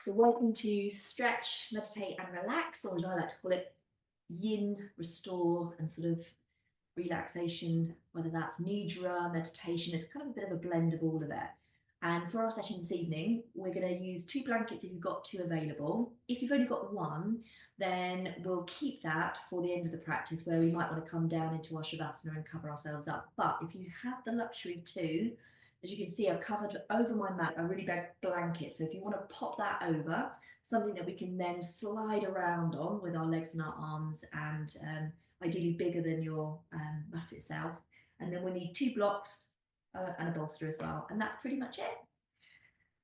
So welcome to stretch, meditate and relax, or as I like to call it, yin, restore and sort of relaxation, whether that's nidra, meditation. It's kind of a bit of a blend of all of it. And for our session this evening, we're going to use 2 blankets if you've got 2 available. If you've only got 1, then we'll keep that for the end of the practice where we might want to come down into our shavasana and cover ourselves up. But if you have the luxury to, as you can see, I've covered over my mat a really big blanket. So if you want to pop that over, something that we can then slide around on with our legs and our arms, and ideally bigger than your mat itself. And then we need 2 blocks and a bolster as well. And that's pretty much it.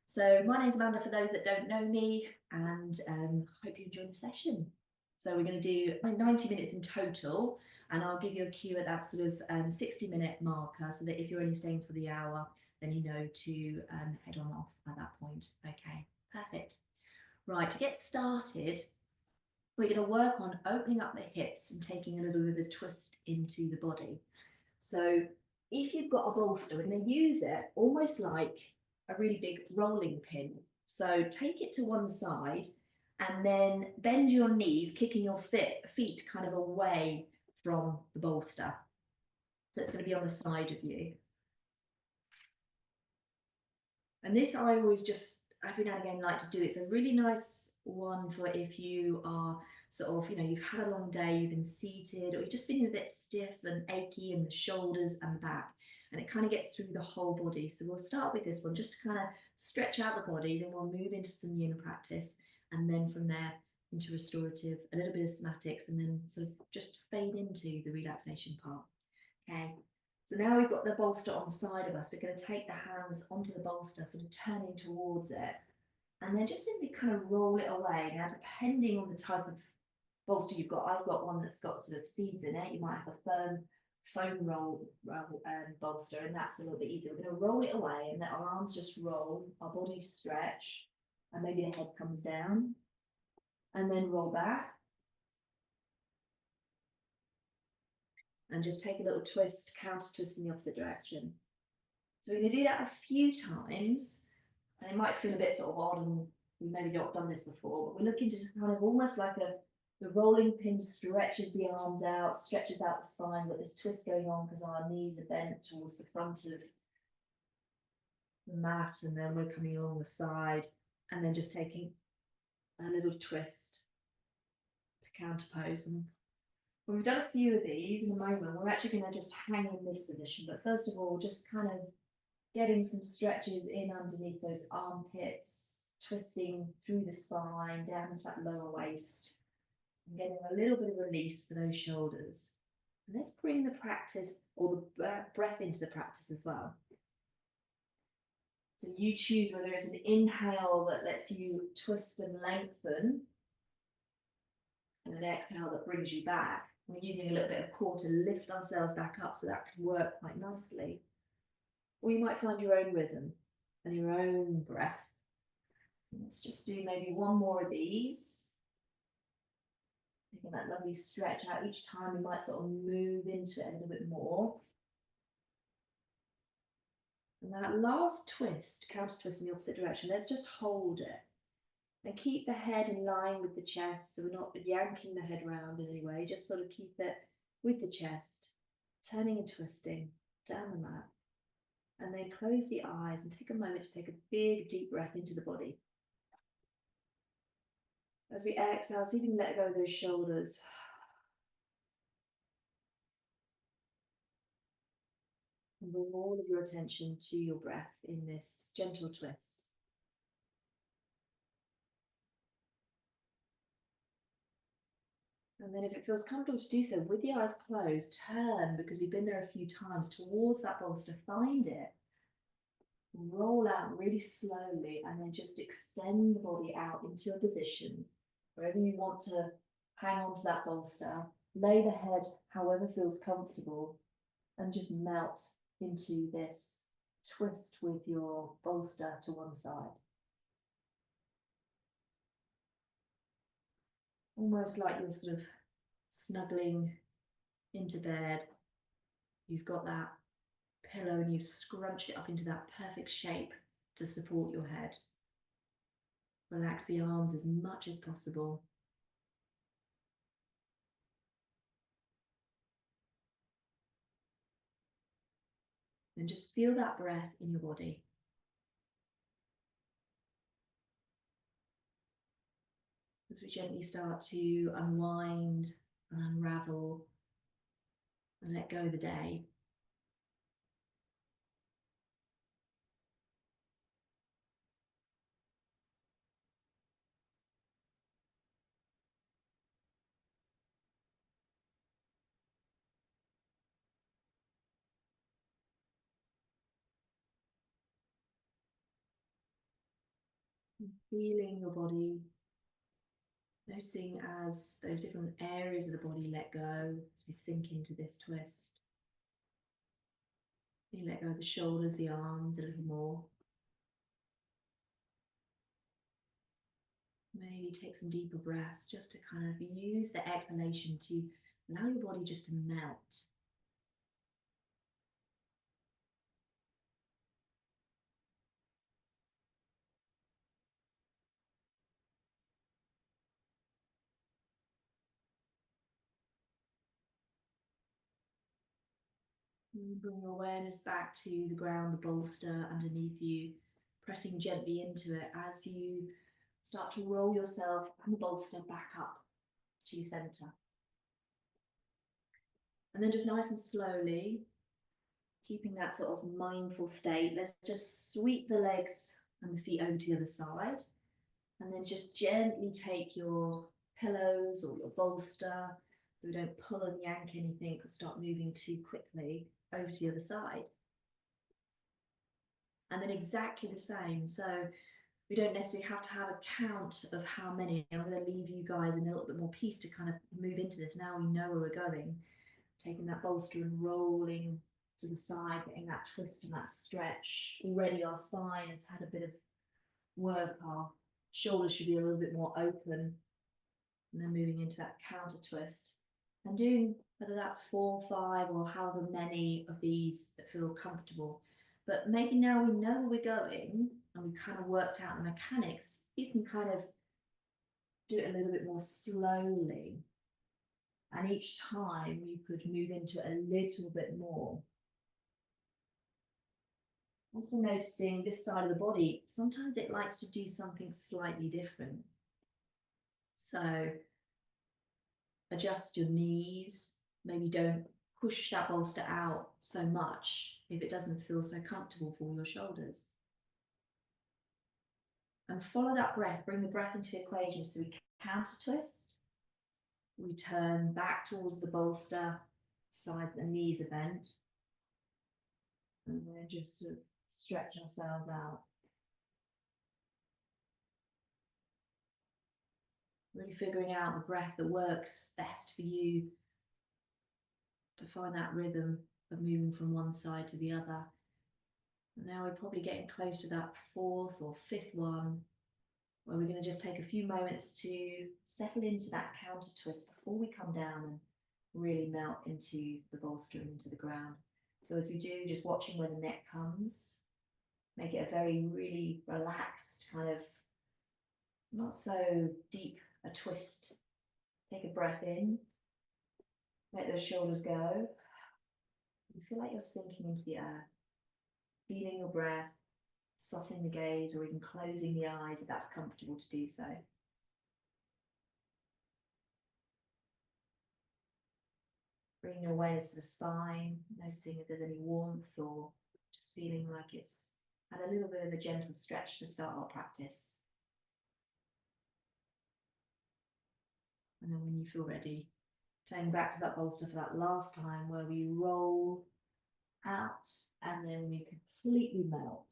So my name's Amanda for those that don't know me, and hope you enjoy the session. So we're going to do 90 minutes in total, and I'll give you a cue at that sort of 60-minute marker so that if you're only staying for the hour, then you know to head on off at that point. Okay, perfect. Right, to get started, we're going to work on opening up the hips and taking a little bit of a twist into the body. So if you've got a bolster, we're going to use it almost like a really big rolling pin. So take it to one side and then bend your knees, kicking your feet kind of away from the bolster. So it's going to be on the side of you. And this I always just, every now and again, like to do. It's a really nice one for if you are sort of, you've had a long day, you've been seated, or you're just feeling a bit stiff and achy in the shoulders and back. And it kind of gets through the whole body. So we'll start with this one, just to kind of stretch out the body, then we'll move into some yin practice, and then from there into restorative, a little bit of somatics, and then sort of just fade into the relaxation part. Okay. So now we've got the bolster on the side of us, we're going to take the hands onto the bolster, sort of turning towards it, and then just simply kind of roll it away. Now, depending on the type of bolster you've got, I've got one that's got sort of seeds in it. You might have a firm foam roll bolster, and that's a little bit easier. We're going to roll it away and let our arms just roll, our body stretch, and maybe the head comes down, and then roll back. And just take a little twist, counter twist in the opposite direction. So we're going to do that a few times, and it might feel a bit sort of odd, and we've maybe not done this before, but we're looking to kind of almost like the rolling pin stretches the arms out, stretches out the spine, but this twist going on because our knees are bent towards the front of the mat, and then we're coming along the side, and then just taking a little twist to counterpose. And when we've done a few of these in a moment, we're actually going to just hang in this position. But first of all, just kind of getting some stretches in underneath those armpits, twisting through the spine, down into that lower waist, and getting a little bit of release for those shoulders. And let's bring the practice, or the breath into the practice as well. So you choose whether it's an inhale that lets you twist and lengthen, and an exhale that brings you back. We're using a little bit of core to lift ourselves back up, so that can work quite nicely. Or you might find your own rhythm and your own breath. Let's just do maybe one more of these. Taking that lovely stretch out. Each time we might sort of move into it a little bit more. And that last twist, counter twist in the opposite direction, let's just hold it. And keep the head in line with the chest, so we're not yanking the head round in any way, just sort of keep it with the chest, turning and twisting down the mat. And then close the eyes and take a moment to take a big deep breath into the body. As we exhale, see if you can let go of those shoulders. And bring all of your attention to your breath in this gentle twist. And then if it feels comfortable to do so, with the eyes closed, turn, because we've been there a few times, towards that bolster, find it. Roll out really slowly, and then just extend the body out into a position wherever you want to hang on to that bolster. Lay the head however feels comfortable, and just melt into this twist with your bolster to one side. Almost like you're sort of snuggling into bed. You've got that pillow and you've scrunched it up into that perfect shape to support your head. Relax the arms as much as possible. And just feel that breath in your body. As we gently start to unwind and unravel and let go of the day. Feeling your body, noticing as those different areas of the body let go as we sink into this twist. You let go of the shoulders, the arms a little more. Maybe take some deeper breaths just to kind of use the exhalation to allow your body just to melt. And bring your awareness back to the ground, the bolster underneath you, pressing gently into it as you start to roll yourself and the bolster back up to your center. And then just nice and slowly, keeping that sort of mindful state, let's just sweep the legs and the feet over to the other side. And then just gently take your pillows or your bolster, so we don't pull and yank anything or start moving too quickly, over to the other side. And then exactly the same. So we don't necessarily have to have a count of how many. I'm going to leave you guys in a little bit more peace to kind of move into this. Now we know where we're going. Taking that bolster and rolling to the side, getting that twist and that stretch. Already our spine has had a bit of work. Our shoulders should be a little bit more open. And then moving into that counter twist. And doing whether that's 4, 5, or however many of these that feel comfortable. But maybe now we know where we're going and we've kind of worked out the mechanics, you can kind of do it a little bit more slowly. And each time you could move into it a little bit more. Also noticing this side of the body, sometimes it likes to do something slightly different. So adjust your knees, maybe don't push that bolster out so much if it doesn't feel so comfortable for your shoulders. And follow that breath, bring the breath into the equation. So we counter twist, we turn back towards the bolster, side the knees are bent, and then just sort of stretch ourselves out. Really figuring out the breath that works best for you to find that rhythm of moving from one side to the other. And now we're probably getting close to that 4th or 5th one, where we're going to just take a few moments to settle into that counter twist before we come down and really melt into the bolster and into the ground. So as we do, just watching where the neck comes, make it a very really relaxed kind of, not so deep a twist. Take a breath in, let those shoulders go. You feel like you're sinking into the earth, feeling your breath, softening the gaze, or even closing the eyes if that's comfortable to do so. Bringing your awareness to the spine, noticing if there's any warmth or just feeling like it's had a little bit of a gentle stretch to start our practice. And then when you feel ready, turning back to that bolster for that last time where we roll out and then we completely melt.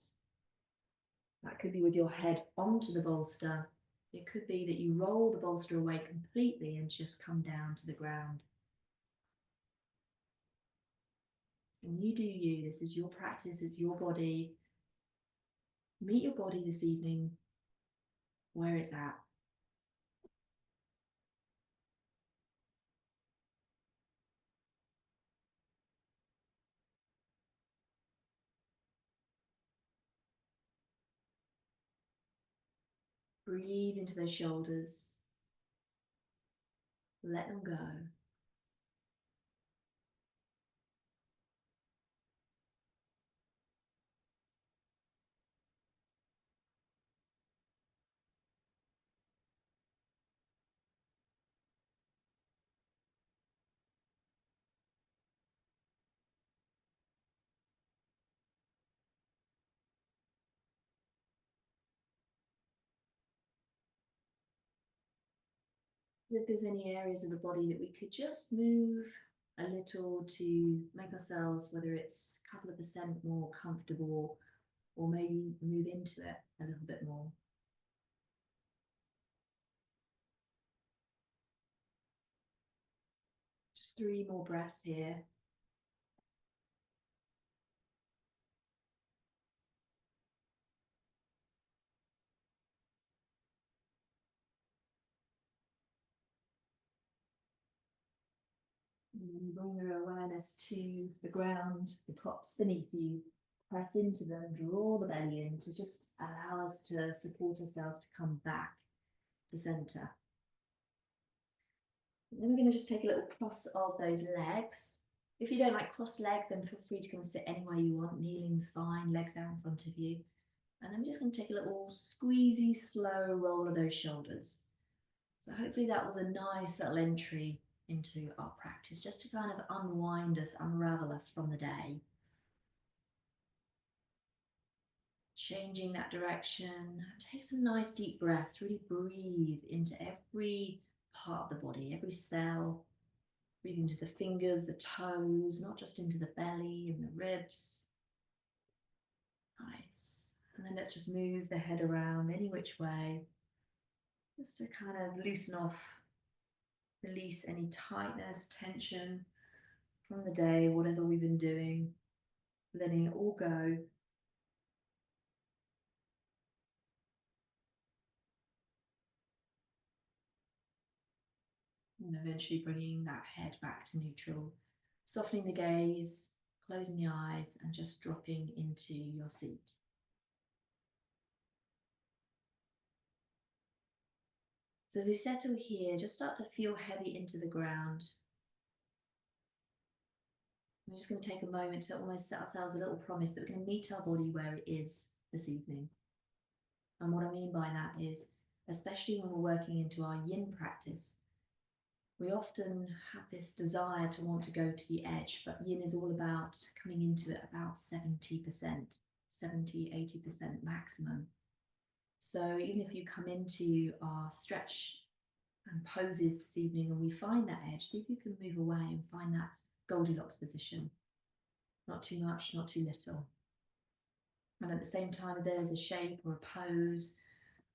That could be with your head onto the bolster. It could be that you roll the bolster away completely and just come down to the ground. And you do you. This is your practice, it's your body. Meet your body this evening where it's at. Breathe into those shoulders. Let them go. If there's any areas of the body that we could just move a little to make ourselves, whether it's a couple of percent more comfortable, or maybe move into it a little bit more. Just 3 more breaths here. And bring your awareness to the ground, the props beneath you. Press into them, draw the belly in to just allow us to support ourselves to come back to center. And then we're going to just take a little cross of those legs. If you don't like cross leg, then feel free to come and sit anywhere you want. Kneeling's fine, legs out in front of you. And then we're just going to take a little squeezy, slow roll of those shoulders. So hopefully that was a nice little entry into our practice, just to kind of unwind us, unravel us from the day. Changing that direction. Take some nice deep breaths. Really breathe into every part of the body, every cell. Breathe into the fingers, the toes, not just into the belly and the ribs. Nice. And then let's just move the head around any which way, just to kind of loosen off, release any tightness, tension from the day, whatever we've been doing, letting it all go. And eventually bringing that head back to neutral, softening the gaze, closing the eyes, and just dropping into your seat. So as we settle here, just start to feel heavy into the ground. We're just going to take a moment to almost set ourselves a little promise that we're going to meet our body where it is this evening. And what I mean by that is, especially when we're working into our yin practice, we often have this desire to want to go to the edge, but yin is all about coming into it about 70%, 70–80% maximum. So even if you come into our stretch and poses this evening and we find that edge, see if you can move away and find that Goldilocks position. Not too much, not too little. And at the same time, if there's a shape or a pose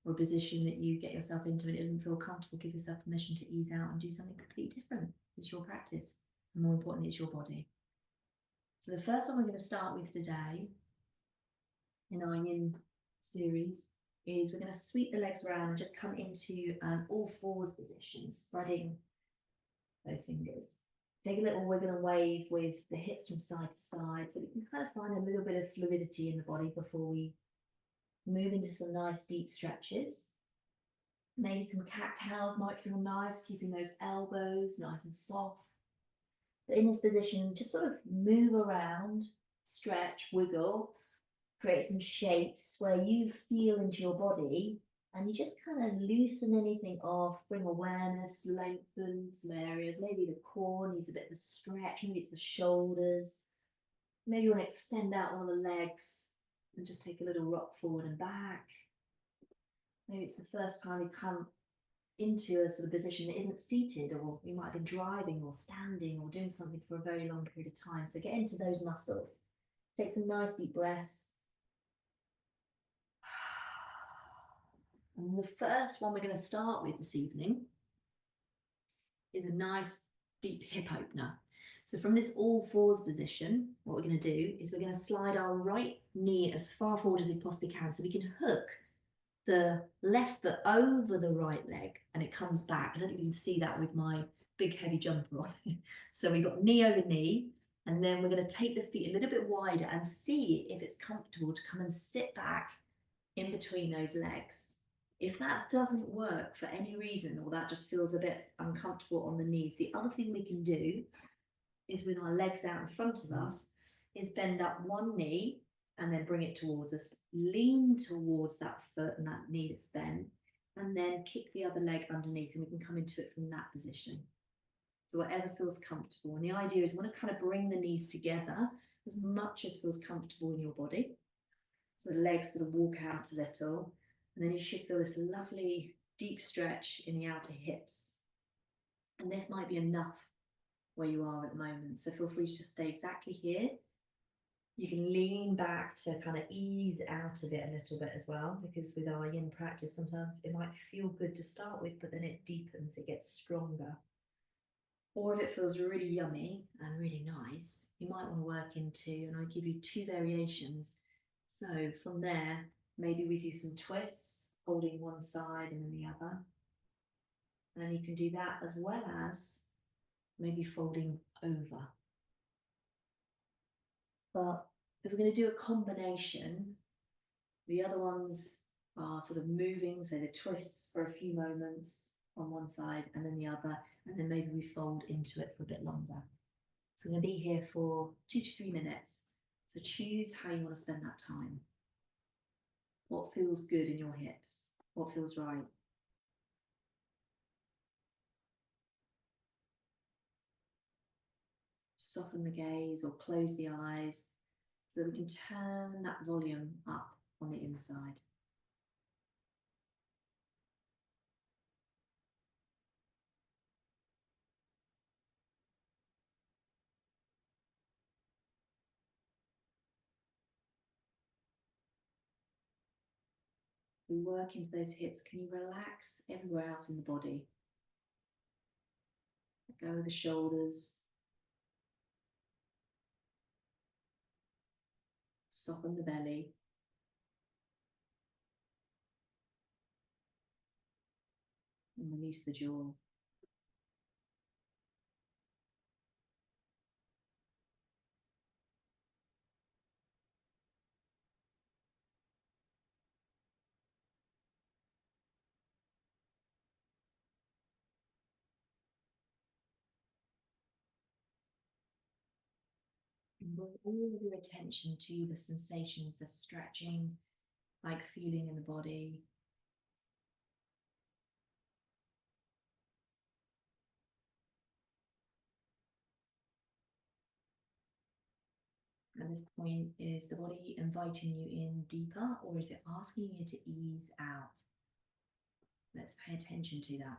or a position that you get yourself into and it doesn't feel comfortable, give yourself permission to ease out and do something completely different. It's your practice, and more importantly, it's your body. So the first one we're going to start with today in our yin series is we're going to sweep the legs around and just come into an all fours position, spreading those fingers. Take a little wiggle and wave with the hips from side to side so we can kind of find a little bit of fluidity in the body before we move into some nice deep stretches. Maybe some cat-cows might feel nice, keeping those elbows nice and soft. But in this position, just sort of move around, stretch, wiggle, create some shapes where you feel into your body and you just kind of loosen anything off, bring awareness, lengthen some areas. Maybe the core needs a bit of a stretch, maybe it's the shoulders. Maybe you want to extend out one of the legs and just take a little rock forward and back. Maybe it's the first time you come into a sort of position that isn't seated, or you might have been driving or standing or doing something for a very long period of time. So get into those muscles. Take some nice deep breaths. And the first one we're going to start with this evening is a nice deep hip opener. So from this all fours position, what we're going to do is we're going to slide our right knee as far forward as we possibly can so we can hook the left foot over the right leg and it comes back. I don't know if you can see that with my big heavy jumper on. So we've got knee over knee, and then we're going to take the feet a little bit wider and see if it's comfortable to come and sit back in between those legs. If that doesn't work for any reason, or that just feels a bit uncomfortable on the knees, the other thing we can do is with our legs out in front of us, is bend up one knee and then bring it towards us, lean towards that foot and that knee that's bent, and then kick the other leg underneath, and we can come into it from that position. So whatever feels comfortable. And the idea is we want to kind of bring the knees together as much as feels comfortable in your body. So the legs sort of walk out a little, and then you should feel this lovely deep stretch in the outer hips. And this might be enough where you are at the moment. So feel free to stay exactly here. You can lean back to kind of ease out of it a little bit as well, because with our yin practice, sometimes it might feel good to start with, but then it deepens, it gets stronger. Or if it feels really yummy and really nice, you might want to work into, and I'll give you two variations. So from there, maybe we do some twists, holding one side and then the other. And you can do that as well as maybe folding over. But if we're going to do a combination, the other ones are sort of moving, so the twists for a few moments on one side and then the other, and then maybe we fold into it for a bit longer. So we're going to be here for 2 to 3 minutes. So choose how you want to spend that time. What feels good in your hips? What feels right? Soften the gaze or close the eyes so that we can turn that volume up on the inside. We work into those hips. Can you relax everywhere else in the body? Let go of the shoulders. Soften the belly. And release the jaw. And bring all of your attention to the sensations, the stretching, like feeling in the body. At this point, is the body inviting you in deeper, or is it asking you to ease out? Let's pay attention to that.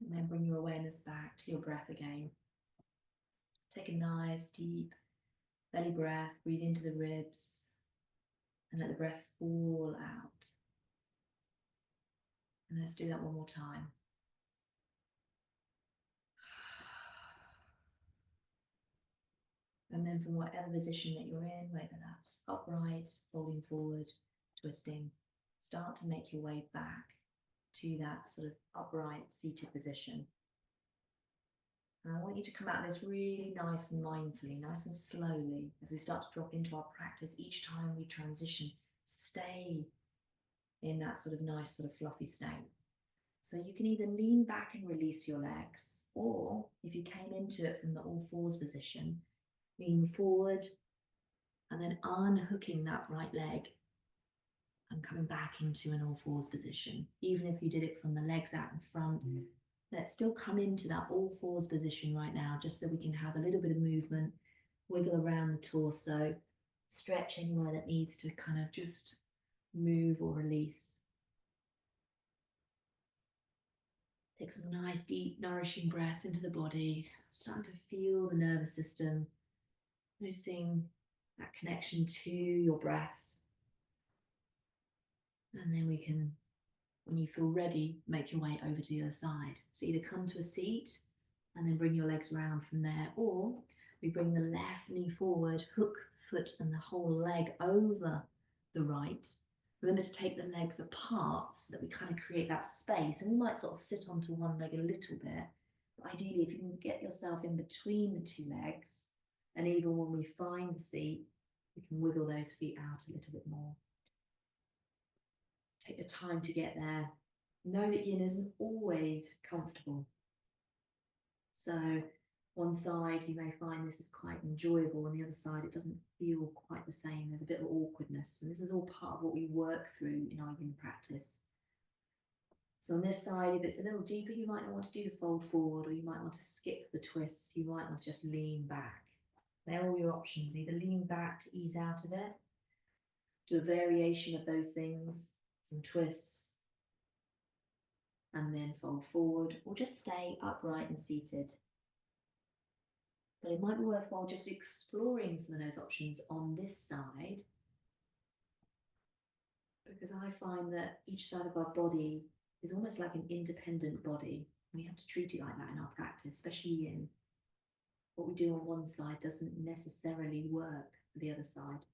And then bring your awareness back to your breath again. Take a nice, deep belly breath. Breathe into the ribs and let the breath fall out. And let's do that one more time. And then from whatever position that you're in, whether that's upright, folding forward, twisting, start to make your way back to that sort of upright seated position. And I want you to come at this really nice and mindfully, nice and slowly, as we start to drop into our practice. Each time we transition, stay in that sort of nice, sort of fluffy state. So you can either lean back and release your legs, or if you came into it from the all fours position, lean forward and then unhooking that right leg and coming back into an all fours position. Even if you did it from the legs out in front, let's still come into that all fours position right now, just so we can have a little bit of movement, wiggle around the torso, Stretch anywhere that needs to kind of just move or release. Take some nice, deep, nourishing breaths into the body, starting to feel the nervous system, noticing that connection to your breath. And then we can, when you feel ready, make your way over to the other side. So either come to a seat and then bring your legs around from there, or we bring the left knee forward, hook the foot and the whole leg over the right. Remember to take the legs apart so that we kind of create that space. And we might sort of sit onto one leg a little bit. But ideally, if you can get yourself in between the two legs, and even when we find the seat, we can wiggle those feet out a little bit more. Take the time to get there. Know that yin isn't always comfortable. So one side you may find this is quite enjoyable, and the other side it doesn't feel quite the same. There's a bit of awkwardness, and this is all part of what we work through in our yin practice. So on this side, if it's a little deeper, you might not want to do the fold forward, or you might want to skip the twists. You might want to just lean back. They're all your options. Either lean back to ease out of it, do a variation of those things, some twists, and then fold forward, or just stay upright and seated. But it might be worthwhile just exploring some of those options on this side, because I find that each side of our body is almost like an independent body. We have to treat it like that in our practice, especially in what we do on one side doesn't necessarily work for the other side.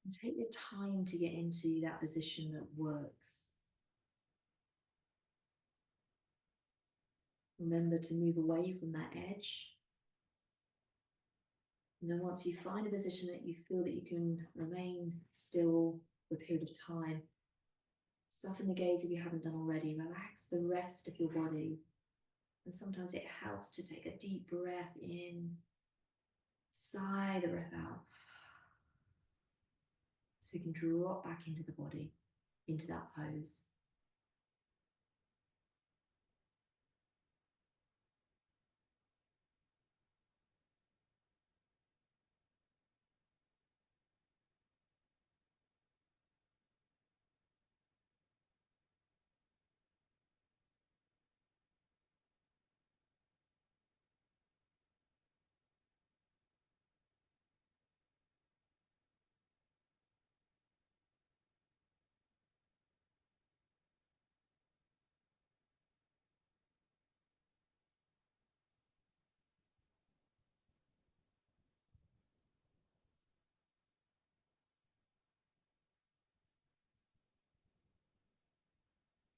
And take your time to get into that position that works. Remember to move away from that edge. And then once you find a position that you feel that you can remain still for a period of time, soften the gaze if you haven't done already. Relax the rest of your body. And sometimes it helps to take a deep breath in, sigh the breath out. So we can drop back into the body, into that pose.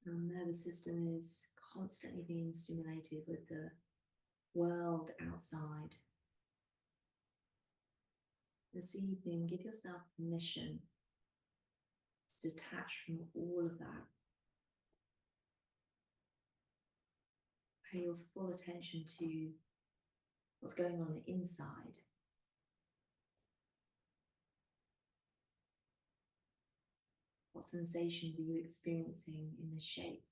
Our nervous system is constantly being stimulated with the world outside. This evening, give yourself permission to detach from all of that. Pay your full attention to what's going on inside. What sensations are you experiencing in the shape?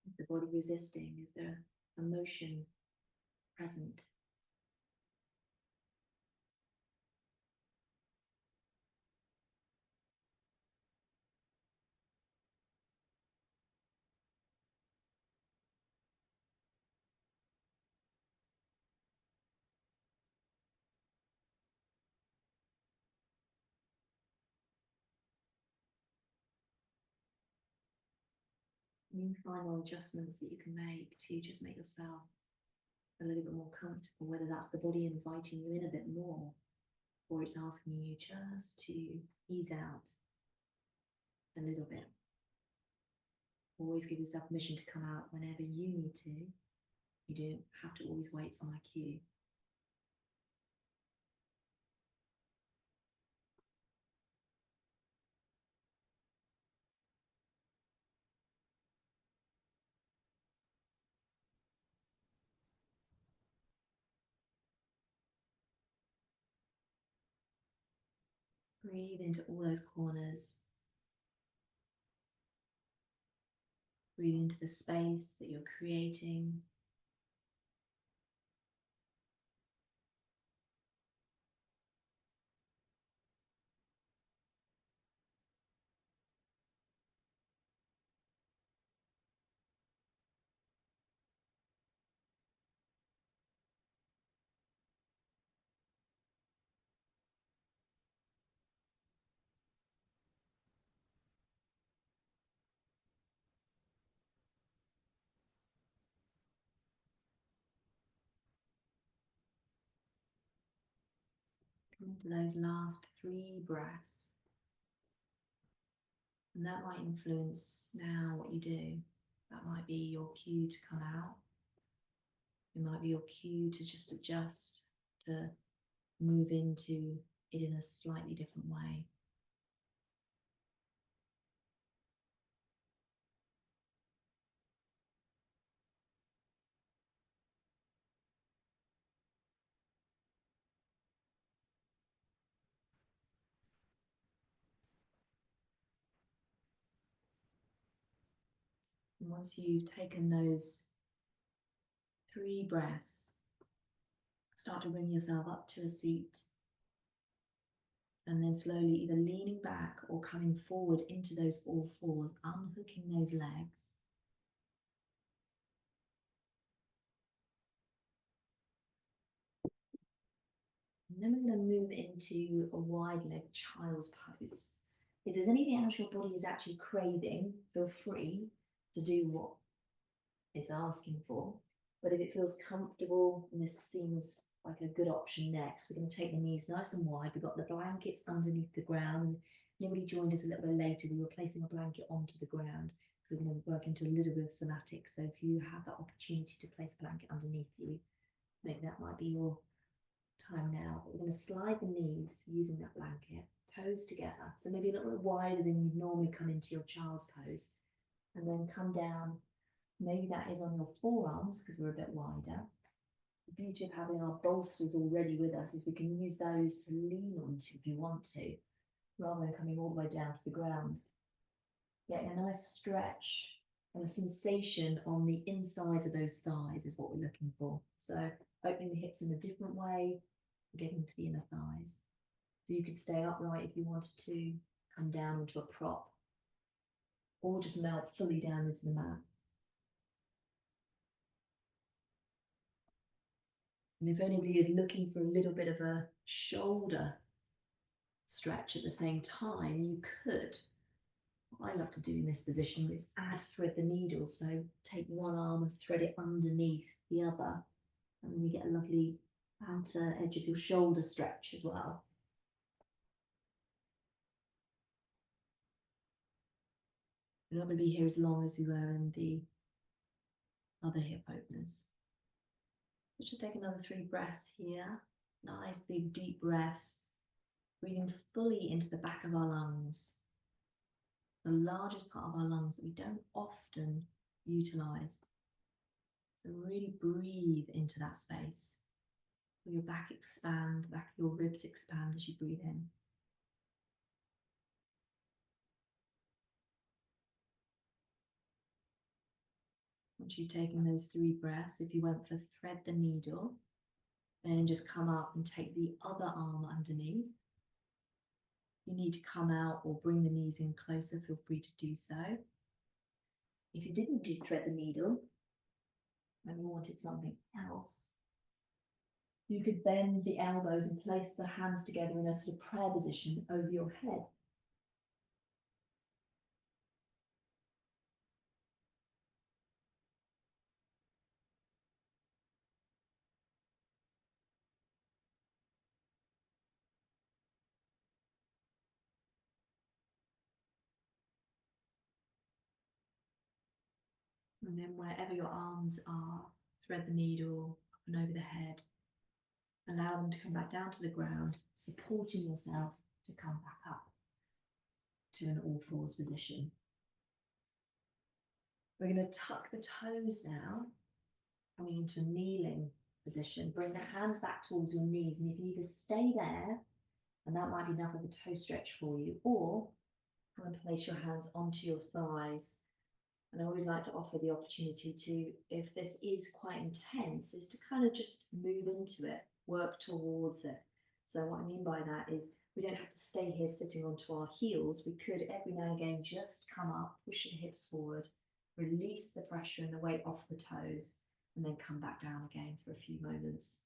Is the body resisting? Is there emotion present? Any final adjustments that you can make to just make yourself a little bit more comfortable, whether that's the body inviting you in a bit more, or it's asking you just to ease out a little bit. Always give yourself permission to come out whenever you need to. You don't have to always wait for my cue. Breathe into all those corners. Breathe into the space that you're creating. Into those last 3 breaths. And that might influence now what you do. That might be your cue to come out. It might be your cue to just adjust, to move into it in a slightly different way. And once you've taken those 3 breaths, start to bring yourself up to a seat. And then slowly either leaning back or coming forward into those all fours, unhooking those legs. And then we're going to move into a wide leg child's pose. If there's anything else your body is actually craving, feel free to do what it's asking for. But if it feels comfortable, and this seems like a good option next, we're going to take the knees nice and wide. We've got the blankets underneath the ground. Anybody joined us a little bit later, we were placing a blanket onto the ground. We're going to work into a little bit of somatic. So if you have that opportunity to place a blanket underneath you, maybe that might be your time now. But we're going to slide the knees using that blanket, toes together. So maybe a little bit wider than you'd normally come into your child's pose. And then come down. Maybe that is on your forearms because we're a bit wider. The beauty of having our bolsters already with us is we can use those to lean onto if you want to, rather than coming all the way down to the ground. Getting a nice stretch and a sensation on the insides of those thighs is what we're looking for. So opening the hips in a different way, getting to the inner thighs. So you could stay upright if you wanted to, come down onto a prop, or just melt fully down into the mat. And if anybody is looking for a little bit of a shoulder stretch at the same time, you could. What I love to do in this position is add thread the needle. So take one arm and thread it underneath the other. And then you get a lovely outer edge of your shoulder stretch as well. You're not going to be here as long as you were in the other hip openers. Let's just take another 3 breaths here. Nice, big, deep breaths. Breathing fully into the back of our lungs. The largest part of our lungs that we don't often utilize. So really breathe into that space. Feel your back expand, the back of your ribs expand as you breathe in. Once you've taken those 3 breaths, if you went for thread the needle, then just come up and take the other arm underneath. If you need to come out or bring the knees in closer, feel free to do so. If you didn't do thread the needle and you wanted something else, you could bend the elbows and place the hands together in a sort of prayer position over your head. And then wherever your arms are, thread the needle up and over the head. Allow them to come back down to the ground, supporting yourself to come back up to an all fours position. We're going to tuck the toes now, coming into a kneeling position. Bring the hands back towards your knees, and you can either stay there And that might be enough of a toe stretch for you. Or come and place your hands onto your thighs. And I always like to offer the opportunity to, if this is quite intense, is to kind of just move into it, work towards it. So what I mean by that is we don't have to stay here sitting onto our heels. We could every now and again just come up, push the hips forward, release the pressure and the weight off the toes, and then come back down again for a few moments.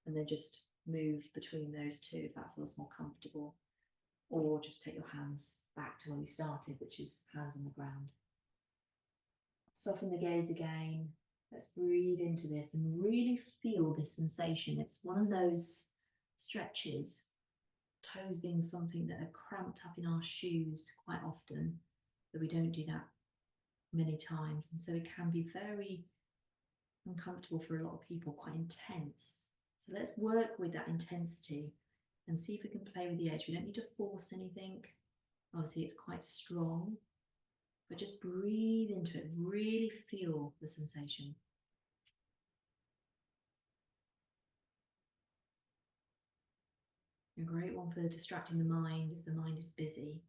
And then just move between those two if that feels more comfortable. Or just take your hands back to where we started, which is hands on the ground. Soften the gaze again. Let's breathe into this and really feel this sensation. It's one of those stretches, toes being something that are cramped up in our shoes quite often, that we don't do that many times. And so it can be very uncomfortable for a lot of people, quite intense. So let's work with that intensity and see if we can play with the edge. We don't need to force anything. Obviously, it's quite strong, but just breathe into it. Really feel the sensation. A great one for distracting the mind if the mind is busy.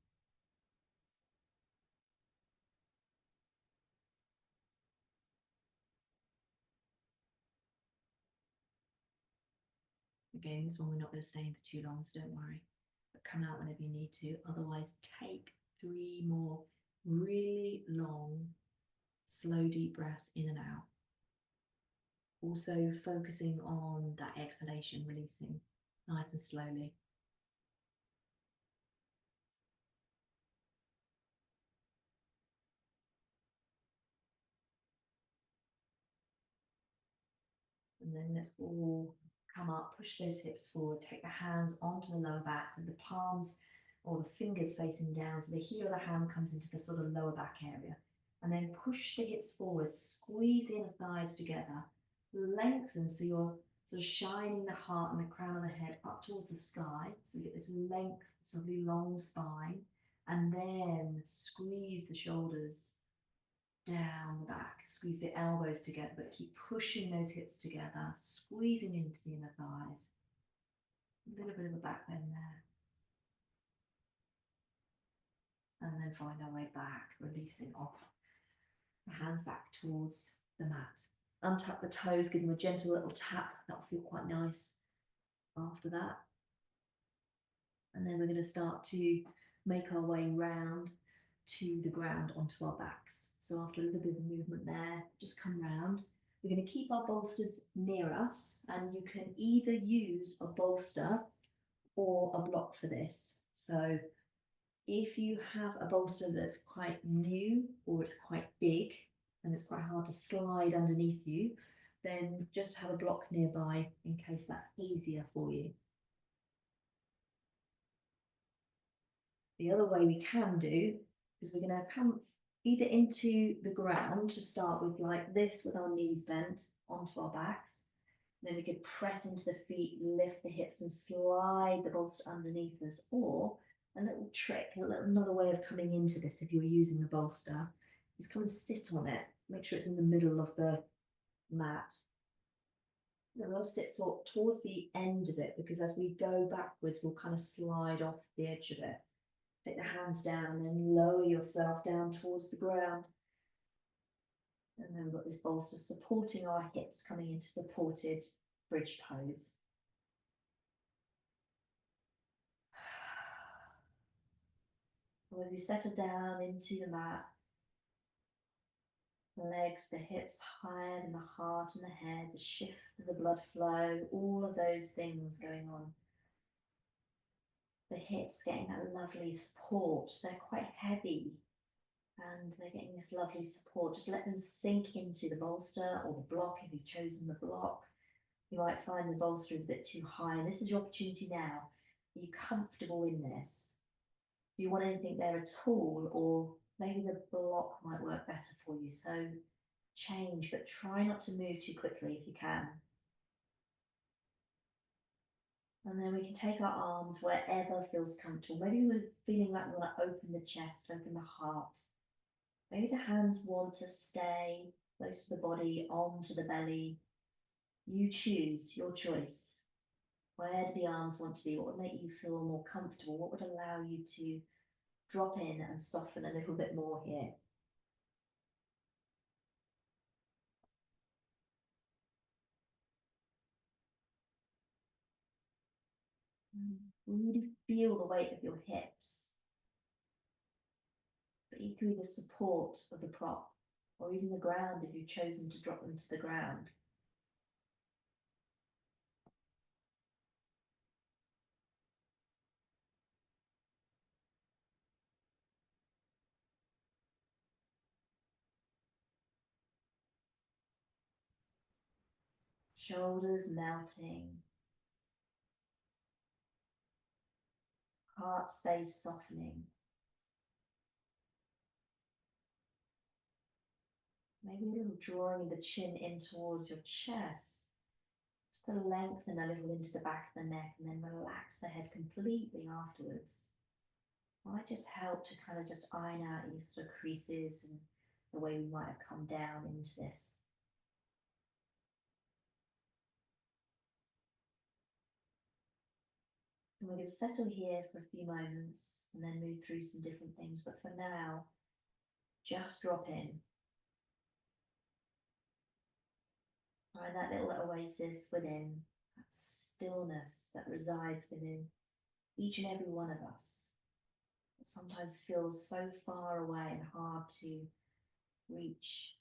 Again, this one we're not going to stay in for too long, so don't worry. But come out whenever you need to. Otherwise, take 3 more really long, slow, deep breaths in and out. Also focusing on that exhalation, releasing nice and slowly. And then let's all come up, push those hips forward, take the hands onto the lower back with the palms or the fingers facing down. So the heel of the hand comes into the sort of lower back area. And then push the hips forward, squeeze the inner thighs together, lengthen so you're sort of shining the heart and the crown of the head up towards the sky. So you get this length, sort of long spine. And then squeeze the shoulders down the back, squeeze the elbows together, but keep pushing those hips together, squeezing into the inner thighs. A little bit of a back bend there. And then find our way back, releasing off. The hands back towards the mat. Untuck the toes, give them a gentle little tap. That'll feel quite nice after that. And then we're going to start to make our way round to the ground onto our backs. So after a little bit of movement there, just come round. We're going to keep our bolsters near us, and you can either use a bolster or a block for this. So if you have a bolster that's quite new or it's quite big and it's quite hard to slide underneath you, then just have a block nearby in case that's easier for you. The other way we can do is we're going to come either into the ground to start with like this with our knees bent onto our backs. And then we could press into the feet, lift the hips and slide the bolster underneath us. Or a little trick, another way of coming into this if you're using a bolster is come and sit on it. Make sure it's in the middle of the mat. Then we'll sit sort of towards the end of it, because as we go backwards, we'll kind of slide off the edge of it. Take the hands down and then lower yourself down towards the ground. And then we've got this bolster supporting our hips, coming into supported bridge pose. As we settle down into the mat, the legs, the hips higher than the heart and the head, the shift of the blood flow, all of those things going on. The hips getting that lovely support. They're quite heavy and they're getting this lovely support. Just let them sink into the bolster or the block if you've chosen the block. You might find the bolster is a bit too high, and this is your opportunity now. Are you comfortable in this? Do you want anything there at all, or maybe the block might work better for you? So change, but try not to move too quickly if you can. And then we can take our arms wherever feels comfortable. Maybe we're feeling like we want to open the chest, open the heart. Maybe the hands want to stay close to the body, onto the belly. You choose, your choice. Where do the arms want to be? What would make you feel more comfortable? What would allow you to drop in and soften a little bit more here? Really feel the weight of your hips, but equally the support of the prop, or even the ground if you've chosen to drop them to the ground. Shoulders melting, heart space softening. Maybe a little drawing the chin in towards your chest, just to lengthen a little into the back of the neck and then relax the head completely afterwards. Might just help to kind of just iron out any sort of creases and the way we might have come down into this. And we're going to settle here for a few moments and then move through some different things. But for now, just drop in. Find that little oasis within, that stillness that resides within each and every one of us. It sometimes feels so far away and hard to reach.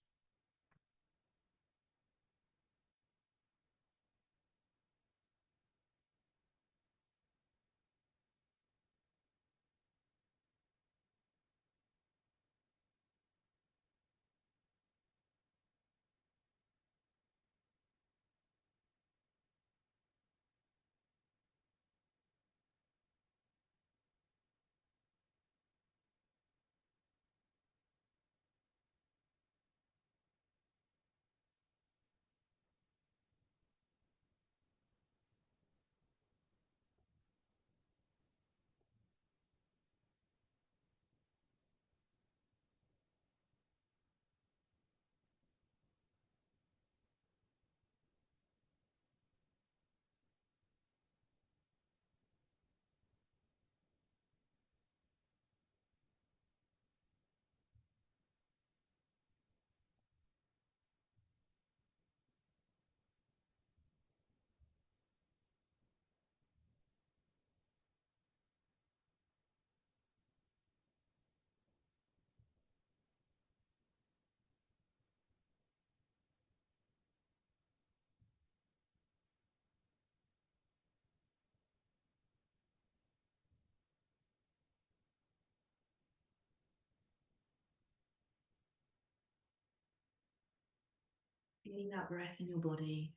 Feeling that breath in your body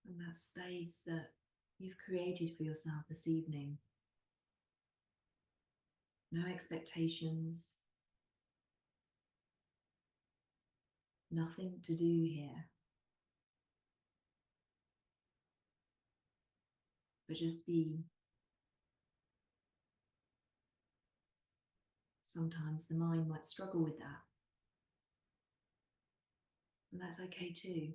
and that space that you've created for yourself this evening. No expectations, nothing to do here, but just be. Sometimes the mind might struggle with that, and that's okay too.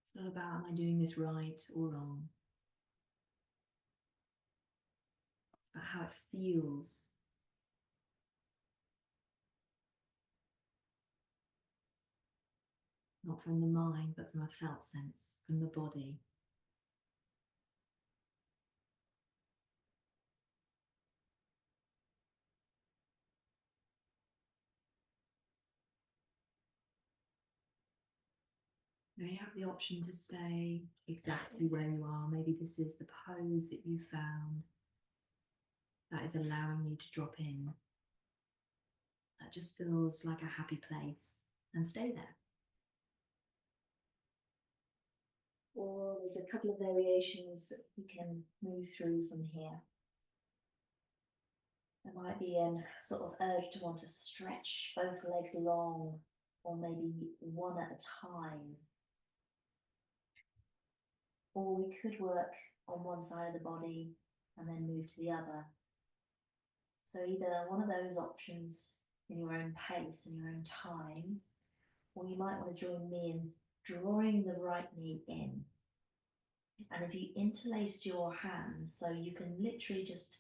It's not about, am I doing this right or wrong? It's about how it feels. Not from the mind, but from a felt sense, from the body. Now you have the option to stay exactly where you are. Maybe this is the pose that you found that is allowing you to drop in. That just feels like a happy place, and stay there. Or there's a couple of variations that we can move through from here. There might be a sort of urge to want to stretch both legs long, or maybe one at a time. Or we could work on one side of the body and then move to the other. So either one of those options in your own pace and your own time, or you might want to join me in drawing the right knee in. And if you interlaced your hands, so you can literally just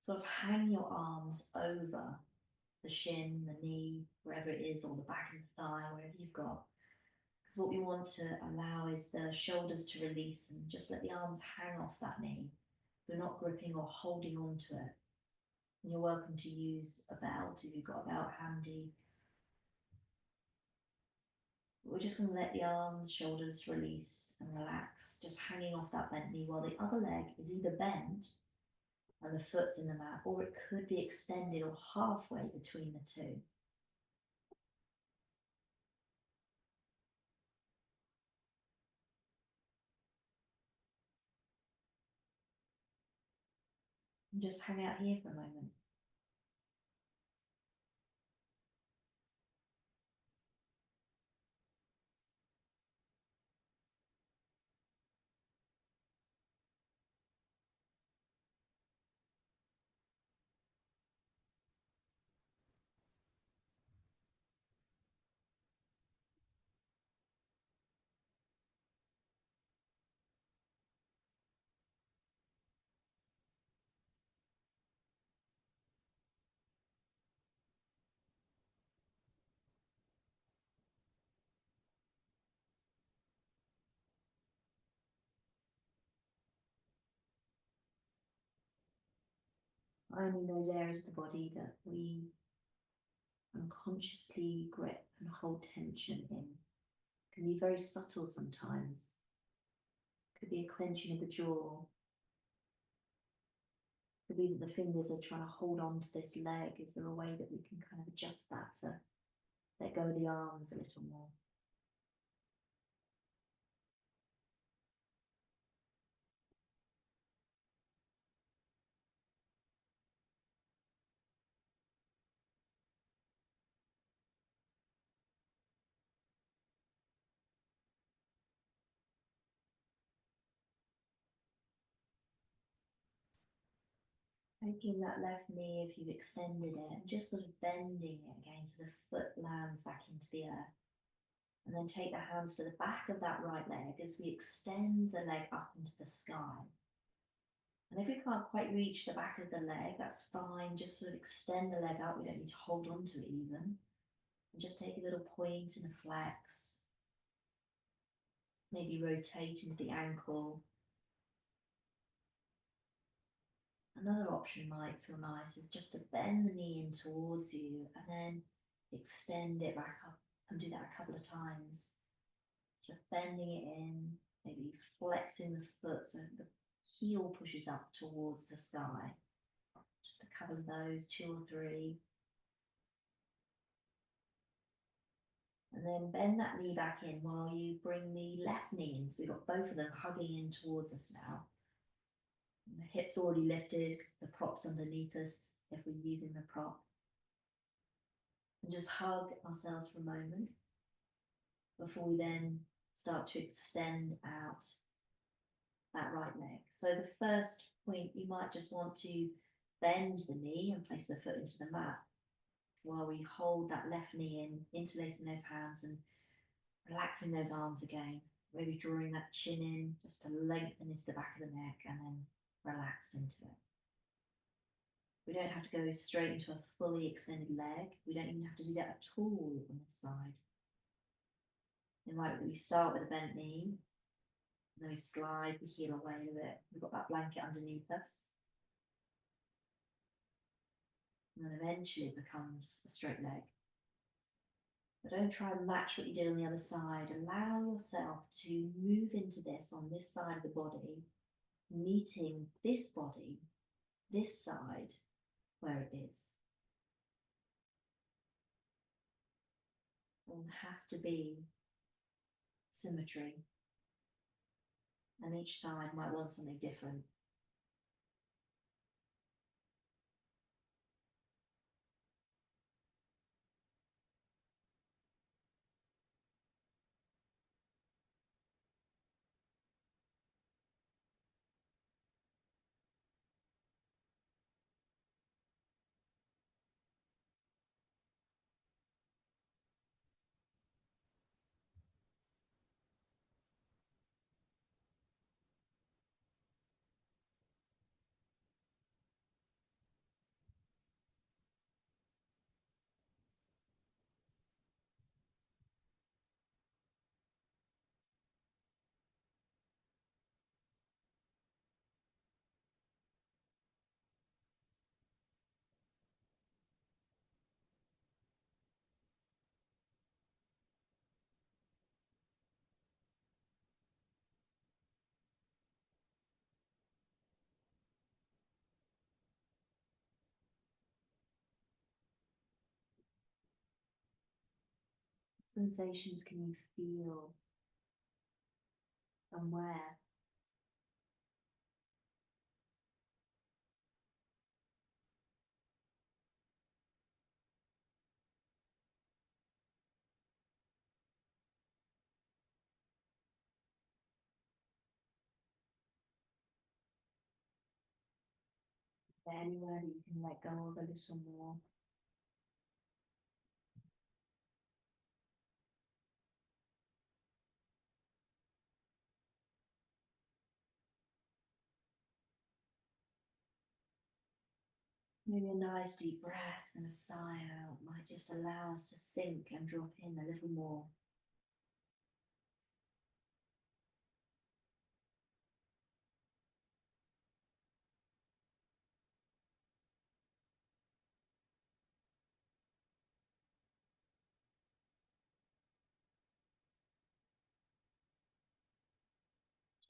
sort of hang your arms over the shin, the knee, wherever it is, or the back of the thigh, wherever you've got. Because what we want to allow is the shoulders to release and just let the arms hang off that knee. They're not gripping or holding on to it. And you're welcome to use a belt if you've got a belt handy. We're just going to let the arms, shoulders release and relax, just hanging off that bent knee while the other leg is either bent and the foot's in the mat, or it could be extended or halfway between the two. And just hang out here for a moment. Finding those areas of the body that we unconsciously grip and hold tension in. Can be very subtle sometimes. Could be a clenching of the jaw. Could be that the fingers are trying to hold on to this leg. Is there a way that we can kind of adjust that to let go of the arms a little more? Taking that left knee, if you've extended it, and just sort of bending it again so the foot lands back into the earth. And then take the hands to the back of that right leg as we extend the leg up into the sky. And if we can't quite reach the back of the leg, that's fine. Just sort of extend the leg out. We don't need to hold on to it even. And just take a little point and a flex. Maybe rotate into the ankle. Another option might feel nice is just to bend the knee in towards you and then extend it back up, and do that a couple of times. Just bending it in, maybe flexing the foot so the heel pushes up towards the sky. Just a couple of those, 2 or 3. And then bend that knee back in while you bring the left knee in. So we've got both of them hugging in towards us now. And the hips already lifted because the prop's underneath us if we're using the prop. And just hug ourselves for a moment before we then start to extend out that right leg. So the first point, you might just want to bend the knee and place the foot into the mat while we hold that left knee in, interlacing those hands and relaxing those arms again. Maybe drawing that chin in just to lengthen into the back of the neck and then relax into it. We don't have to go straight into a fully extended leg. We don't even have to do that at all on this side. It might be we start with a bent knee, and then we slide the heel away a bit. We've got that blanket underneath us. And then eventually it becomes a straight leg. But don't try and match what you did on the other side. Allow yourself to move into this on this side of the body, meeting this body, this side, where it is. It doesn't have to be symmetry. And each side might want something different. sensations can you feel and where? Anywhere that you can let go of a little more. Maybe a nice deep breath and a sigh out might just allow us to sink and drop in a little more.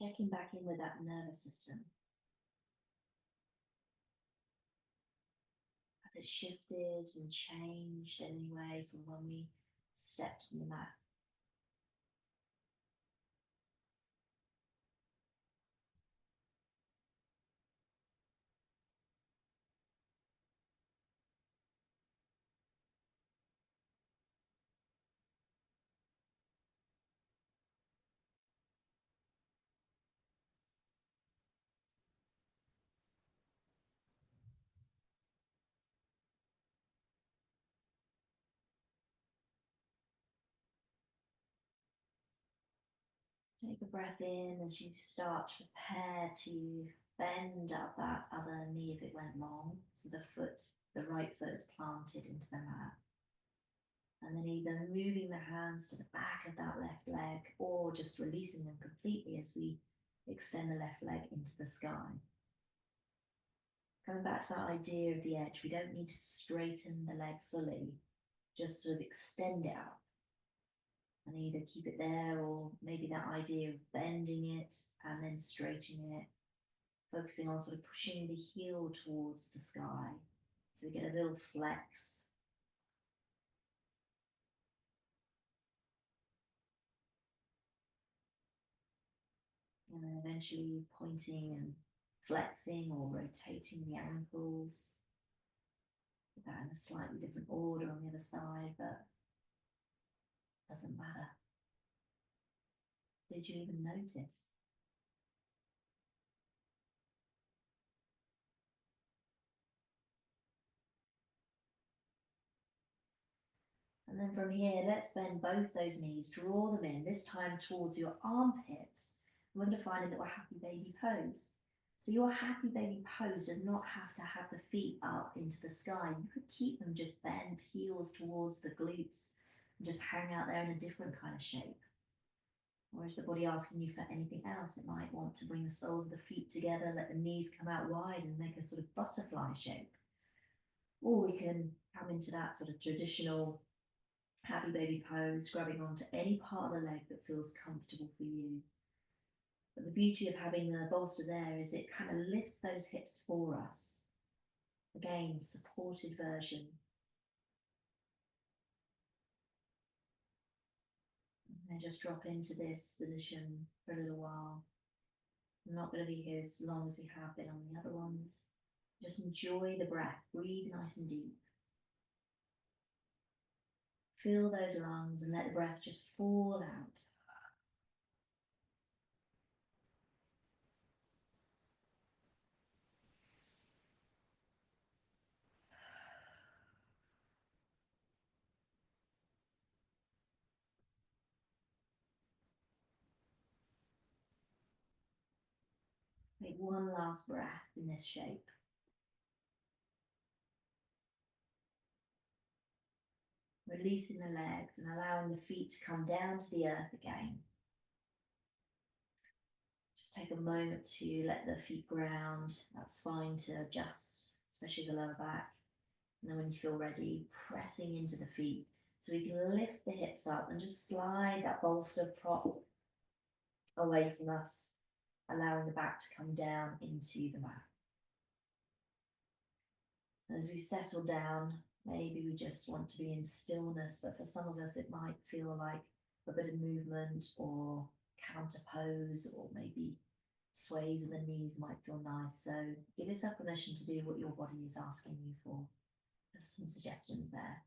Checking back in with that nervous system. Has it shifted and changed anyway from when we stepped on the mat? Take a breath in as you start to prepare to bend up that other knee if it went long. So the right foot is planted into the mat. And then either moving the hands to the back of that left leg or just releasing them completely as we extend the left leg into the sky. Coming back to that idea of the edge, we don't need to straighten the leg fully, just sort of extend it out. And either keep it there or maybe that idea of bending it and then straightening it, focusing on sort of pushing the heel towards the sky. So we get a little flex. And then eventually pointing and flexing or rotating the ankles. Put that in a slightly different order on the other side, but doesn't matter. Did you even notice? And then from here, let's bend both those knees, draw them in, this time towards your armpits. We're going to find a little happy baby pose. So your happy baby pose does not have to have the feet up into the sky. You could keep them just bent, heels towards the glutes, and just hang out there in a different kind of shape. Or is the body asking you for anything else? It might want to bring the soles of the feet together, let the knees come out wide and make a sort of butterfly shape. Or we can come into that sort of traditional happy baby pose, grabbing onto any part of the leg that feels comfortable for you. But the beauty of having the bolster there is it kind of lifts those hips for us. Again, supported version. And then just drop into this position for a little while. I'm not going to be here as long as we have been on the other ones. Just enjoy the breath, breathe nice and deep. Fill those lungs and let the breath just fall out. Take one last breath in this shape. Releasing the legs and allowing the feet to come down to the earth again. Just take a moment to let the feet ground, that spine to adjust, especially the lower back. And then when you feel ready, pressing into the feet so we can lift the hips up and just slide that bolster prop away from us, allowing the back to come down into the mat. As we settle down, Maybe we just want to be in stillness, but for some of us, it might feel like a bit of movement or counter pose, or maybe sways of the knees might feel nice. So give yourself permission to do what your body is asking you for. There's some suggestions there.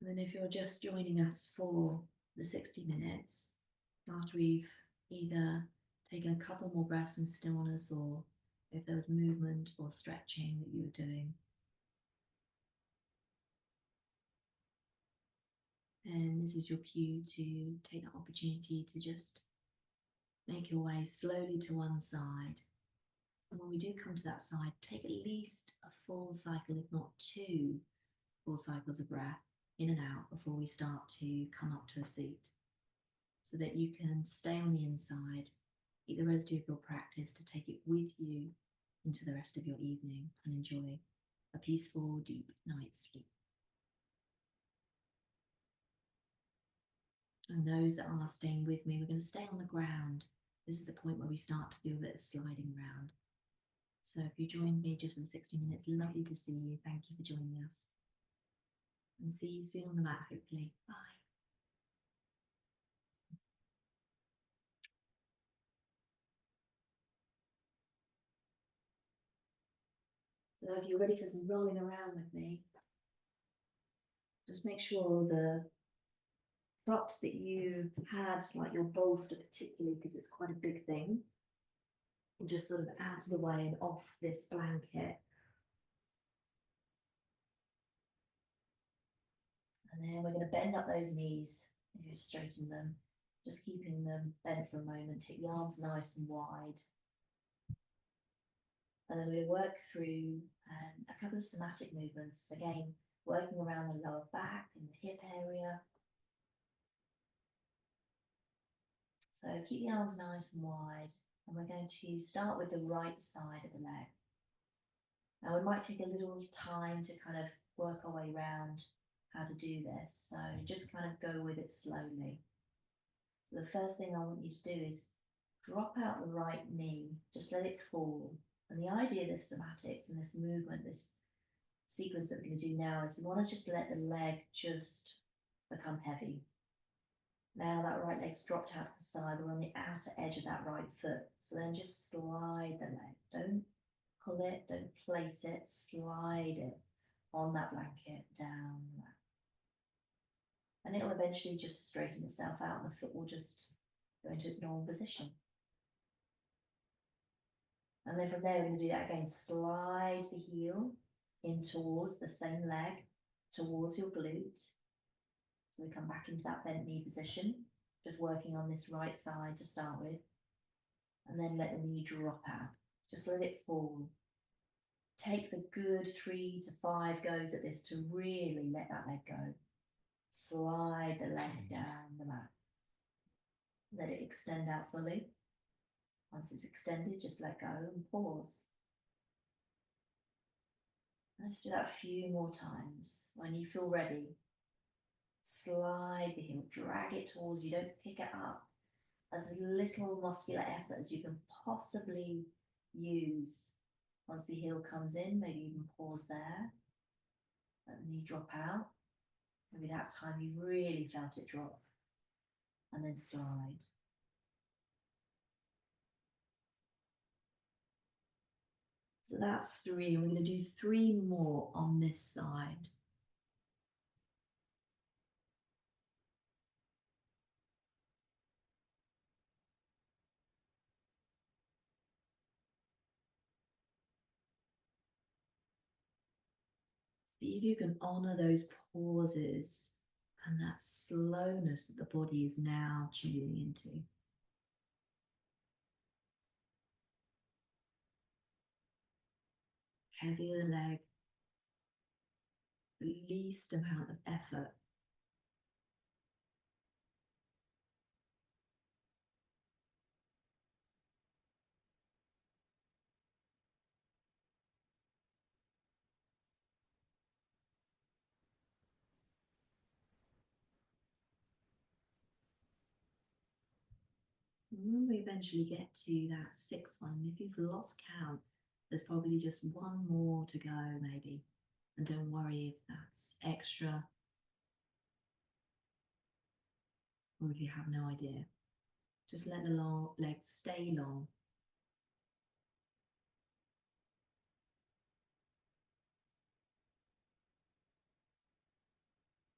And then if you're just joining us for the 60 minutes, after we've either taken a couple more breaths in stillness, or if there was movement or stretching that you were doing, and this is your cue to take that opportunity to just make your way slowly to one side. And when we do come to that side, take at least a full cycle, if not two full cycles of breath in and out before we start to come up to a seat, so that you can stay on the inside, keep the residue of your practice to take it with you into the rest of your evening, and enjoy a peaceful, deep night's sleep. And those that are staying with me, we're going to stay on the ground. This is the point where we start to do a bit of sliding around. So if you joined me just for the 60 minutes, lovely to see you. Thank you for joining us. And see you soon on the mat, hopefully. Bye. So if you're ready for some rolling around with me, just make sure the props that you had, like your bolster particularly, because it's quite a big thing, and just sort of out of the way and off this blanket. And then we're going to bend up those knees, you straighten them, just keeping them bent for a moment. Take the arms nice and wide. And then we'll work through a couple of somatic movements. Again, working around the lower back and the hip area. So keep the arms nice and wide. And we're going to start with the right side of the leg. Now we might take a little time to kind of work our way around how to do this. So just kind of go with it slowly. So the first thing I want you to do is drop out the right knee, just let it fall. And the idea of this somatics and this movement, this sequence that we're going to do now, is we want to just let the leg just become heavy. Now that right leg's dropped out to the side, we're on the outer edge of that right foot. So then just slide the leg. Don't pull it, don't place it, slide it on that blanket down the mat. And it'll eventually just straighten itself out and the foot will just go into its normal position. And then from there, we're going to do that again. Slide the heel in towards the same leg, towards your glute. So we come back into that bent knee position, just working on this right side to start with. And then let the knee drop out. Just let it fall. Takes a good 3 to 5 goes at this to really let that leg go. Slide the leg down the mat. Let it extend out fully. Once it's extended, just let go and pause. Let's do that a few more times. When you feel ready, slide the heel, drag it towards you. Don't pick it up. As little muscular effort as you can possibly use. Once the heel comes in, maybe even pause there. Let the knee drop out. Maybe that time you really felt it drop. And then slide. So that's 3. We're going to do 3 more on this side. See if you can honor those pauses and that slowness that the body is now tuning into. Heavier the leg, the least amount of effort. When we eventually get to that sixth one, if you've lost count, there's probably just one more to go, maybe. And don't worry if that's extra or if you have no idea. Just let the legs stay long.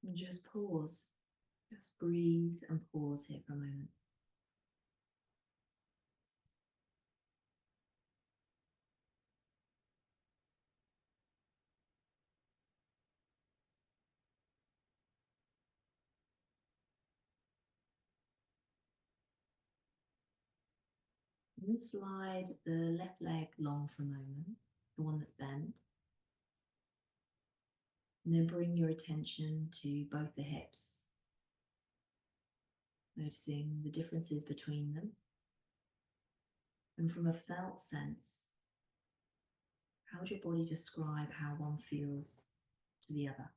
And just pause. Just breathe and pause here for a moment. And slide the left leg long for a moment, the one that's bent. And then bring your attention to both the hips, noticing the differences between them. And from a felt sense, how would your body describe how one feels to the other?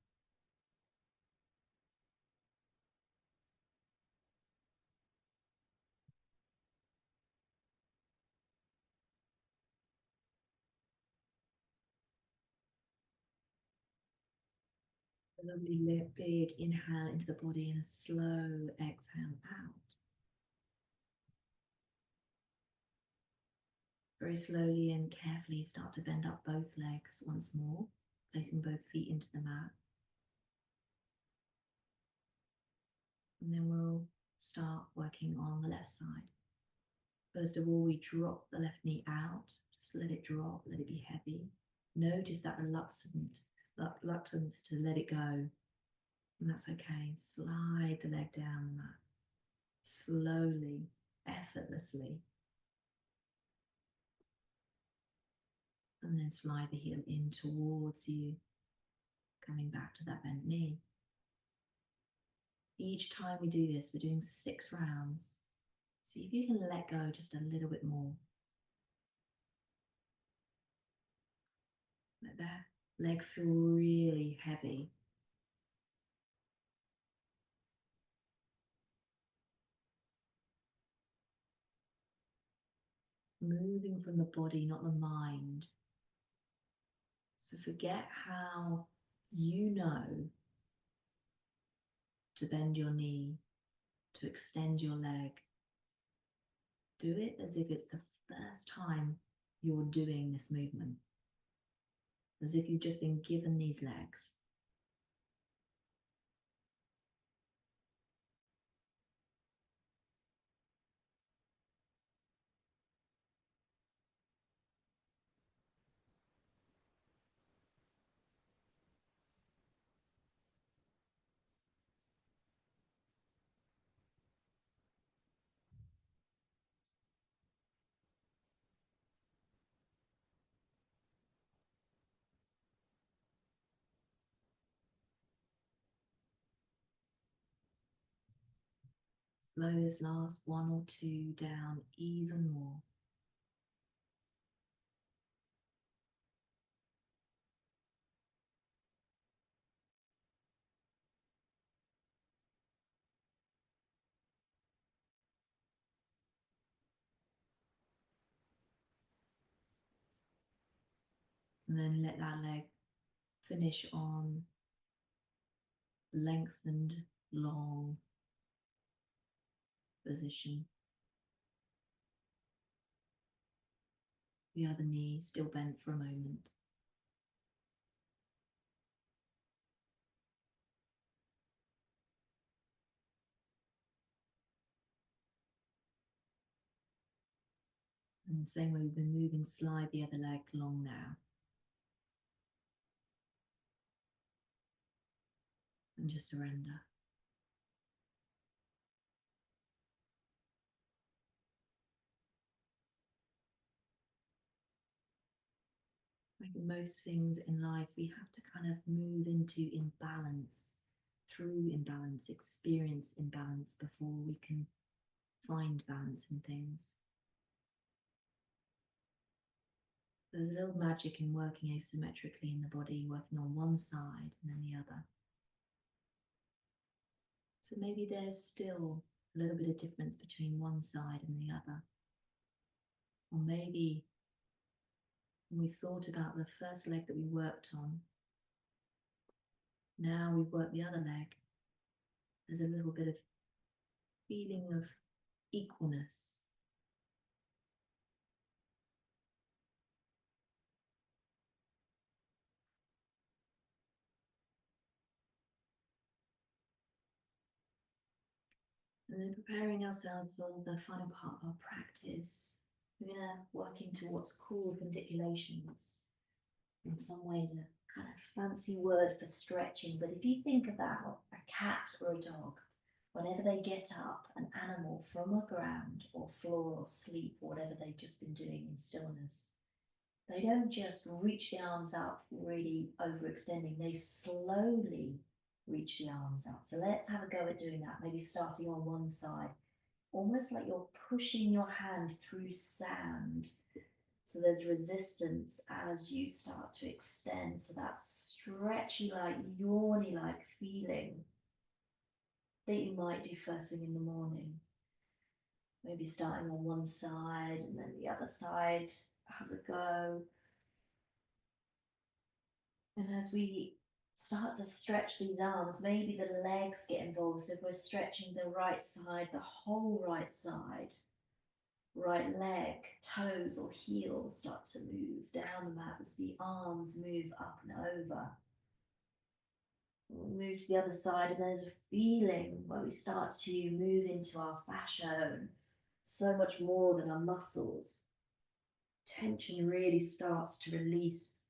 A lovely big inhale into the body and a slow exhale out. Very slowly and carefully start to bend up both legs once more, placing both feet into the mat. And then we'll start working on the left side. First of all, we drop the left knee out. Just let it drop, let it be heavy. Notice that reluctance to let it go. And that's okay. Slide the leg down the mat. Slowly, effortlessly. And then slide the heel in towards you, coming back to that bent knee. Each time we do this, we're doing 6 rounds. See if you can let go just a little bit more. Let that leg feel really heavy. Moving from the body, not the mind. So forget how you know to bend your knee, to extend your leg. Do it as if it's the first time you're doing this movement, as if you've just been given these legs. Slow this last 1 or 2 down even more. And then let that leg finish on lengthened, long position. The other knee still bent for a moment. And the same way we've been moving, slide the other leg long now. And just surrender. Like most things in life, we have to kind of move into imbalance, through imbalance, experience imbalance before we can find balance in things. There's a little magic in working asymmetrically in the body, working on one side and then the other. So maybe there's still a little bit of difference between one side and the other. Or maybe when we thought about the first leg that we worked on, now we've worked the other leg. There's a little bit of feeling of equalness. And then preparing ourselves for the final part of our practice, we're going to work into what's called manipulations. In some ways, a kind of fancy word for stretching, but if you think about a cat or a dog, whenever they get up, an animal from a ground or floor or sleep or whatever they've just been doing in stillness, they don't just reach the arms up really overextending, they slowly reach the arms out. So let's have a go at doing that, maybe starting on one side, almost like you're pushing your hand through sand. So there's resistance as you start to extend. So that stretchy, like yawny like feeling that you might do first thing in the morning. Maybe starting on one side and then the other side has a go. And as we start to stretch these arms, maybe the legs get involved. So if we're stretching the right side, the whole right side, right leg, toes or heels start to move down the mat as the arms move up and over. We'll move to the other side, and there's a feeling where we start to move into our fascia, and so much more than our muscles. Tension really starts to release.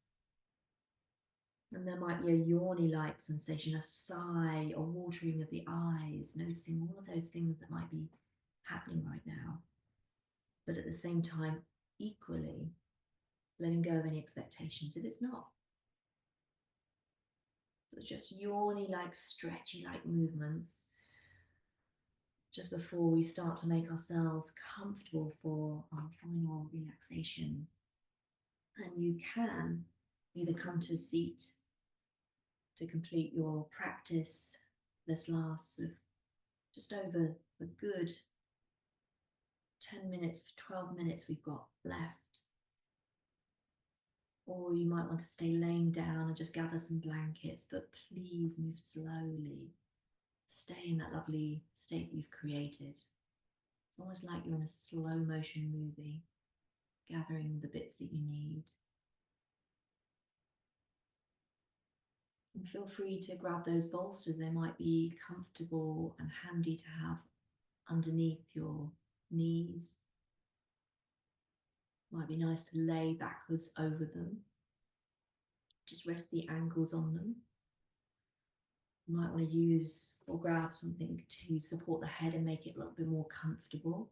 And there might be a yawny-like sensation, a sigh, a watering of the eyes, noticing all of those things that might be happening right now. But at the same time, equally, letting go of any expectations if it's not. So just yawny-like, stretchy-like movements just before we start to make ourselves comfortable for our final relaxation. And you can either come to a seat to complete your practice. This lasts just over a good 10 minutes, 12 minutes we've got left. Or you might want to stay laying down and just gather some blankets, but please move slowly. Stay in that lovely state that you've created. It's almost like you're in a slow motion movie, gathering the bits that you need. And feel free to grab those bolsters. They might be comfortable and handy to have underneath your knees. Might be nice to lay backwards over them. Just rest the ankles on them. You might want to use or grab something to support the head and make it a little bit more comfortable.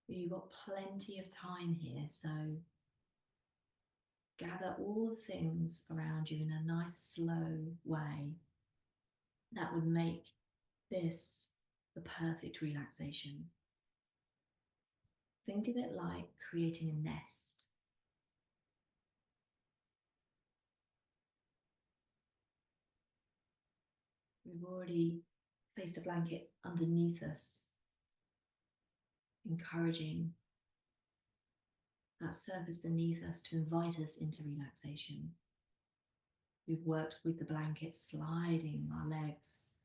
You've got plenty of time here, so gather all the things around you in a nice, slow way that would make this the perfect relaxation. Think of it like creating a nest. We've already placed a blanket underneath us, encouraging that surface beneath us to invite us into relaxation. We've worked with the blanket, sliding our legs,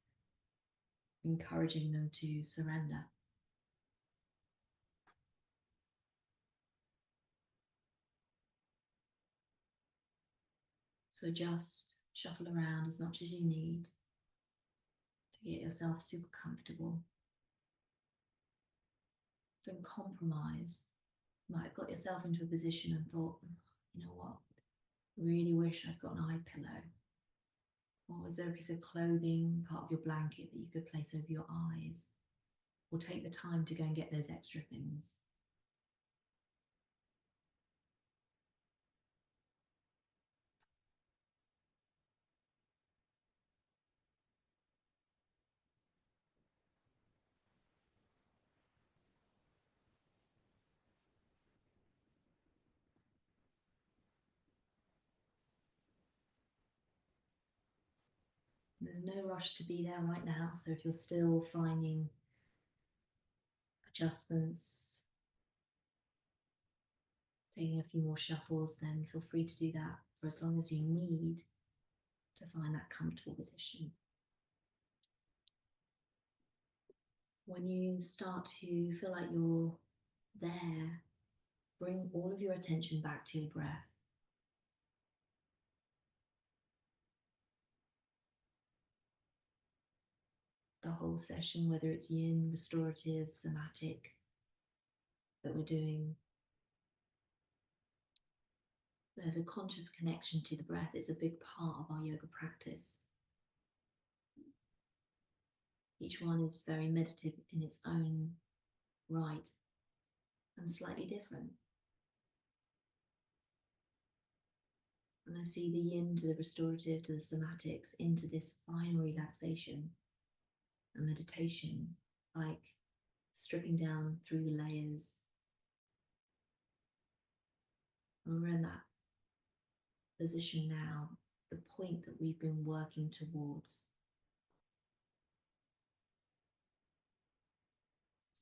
encouraging them to surrender. So just shuffle around as much as you need to get yourself super comfortable. Don't compromise. You might have got yourself into a position and thought, you know what, I really wish I'd got an eye pillow. Or was there a piece of clothing, part of your blanket that you could place over your eyes? Or take the time to go and get those extra things. There's no rush to be there right now. So if you're still finding adjustments, taking a few more shuffles, then feel free to do that for as long as you need to find that comfortable position. When you start to feel like you're there, bring all of your attention back to your breath. The whole session, whether it's yin, restorative, somatic, that we're doing, there's a conscious connection to the breath. It's a big part of our yoga practice. Each one is very meditative in its own right and slightly different. And I see the yin to the restorative to the somatics into this final relaxation and meditation, like stripping down through the layers. And we're in that position now, the point that we've been working towards.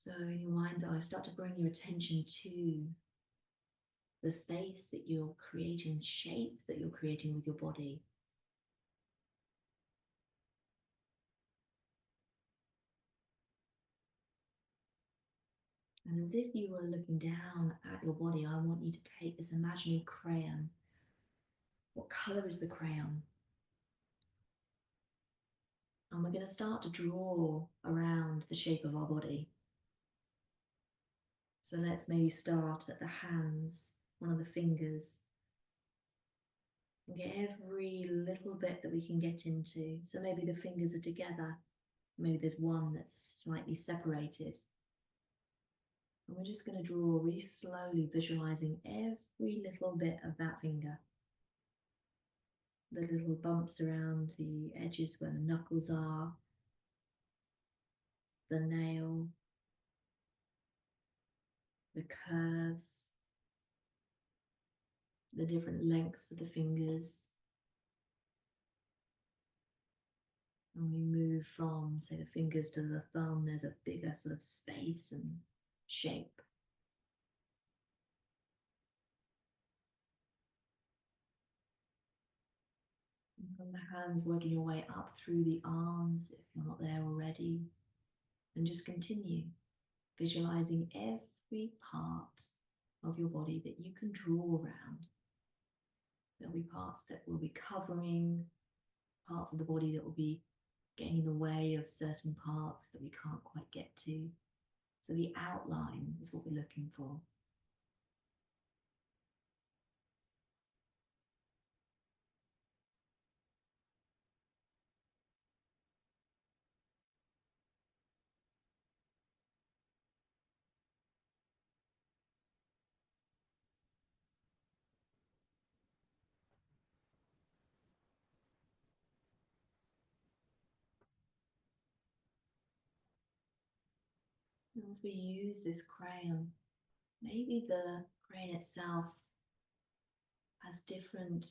So in your mind's eye, start to bring your attention to the space that you're creating, shape that you're creating with your body. And as if you were looking down at your body, I want you to take this imaginary crayon. What color is the crayon? And we're going to start to draw around the shape of our body. So let's maybe start at the hands, one of the fingers, and get every little bit that we can get into. So maybe the fingers are together, maybe there's one that's slightly separated. And we're just going to draw really slowly, visualizing every little bit of that finger. The little bumps around the edges where the knuckles are, the nail, the curves, the different lengths of the fingers. And we move from, say, the fingers to the thumb, there's a bigger sort of space and shape. And from the hands, working your way up through the arms, if you're not there already. And just continue visualizing every part of your body that you can draw around. There'll be parts that will be covering, parts of the body that will be getting in the way of certain parts that we can't quite get to. So the outline is what we're looking for. And as we use this crayon, maybe the crayon itself has different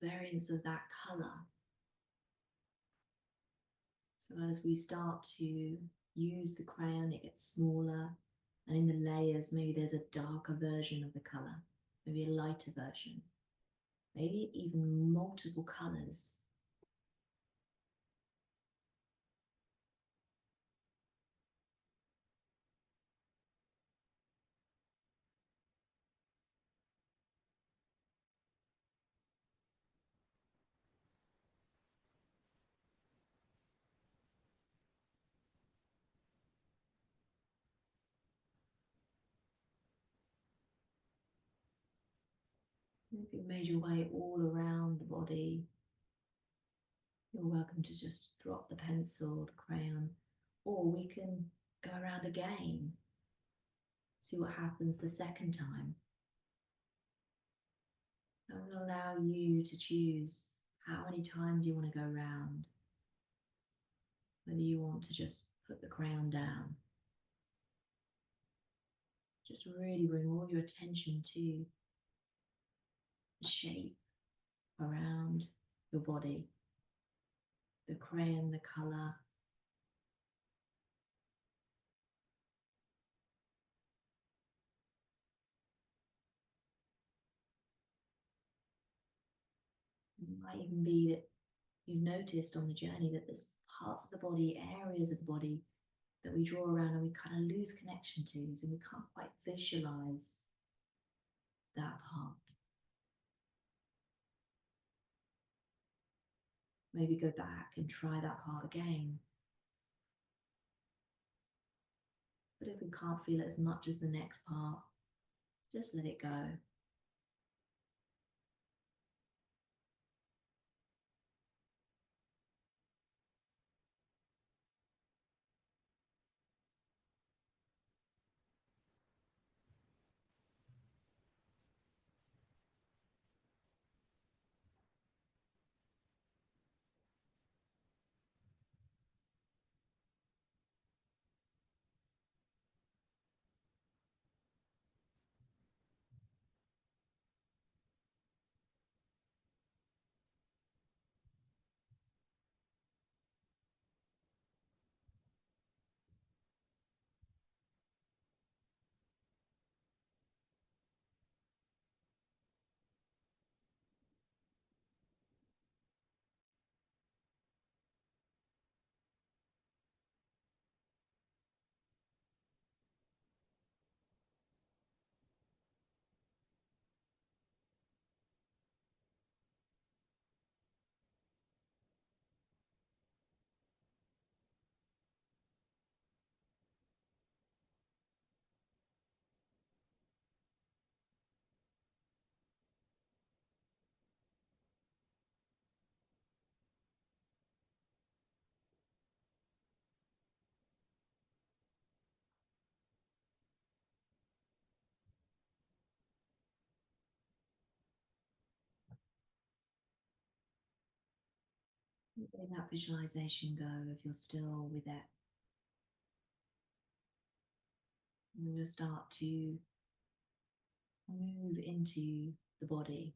variants of that color. So as we start to use the crayon, it gets smaller, and in the layers, maybe there's a darker version of the color, maybe a lighter version, maybe even multiple colors. If you've made your way all around the body, you're welcome to just drop the pencil, the crayon, or we can go around again, see what happens the second time. I will allow you to choose how many times you want to go around, whether you want to just put the crayon down. Just really bring all your attention to the shape around your body. the crayon, the color. It might even be that you've noticed on the journey that there's parts of the body, areas of the body that we draw around and we kind of lose connection to, so we can't quite visualize that part. Maybe go back and try that part again. But if we can't feel it as much as the next part, just let it go. Letting that visualization go if you're still with it. And we'll start to move into the body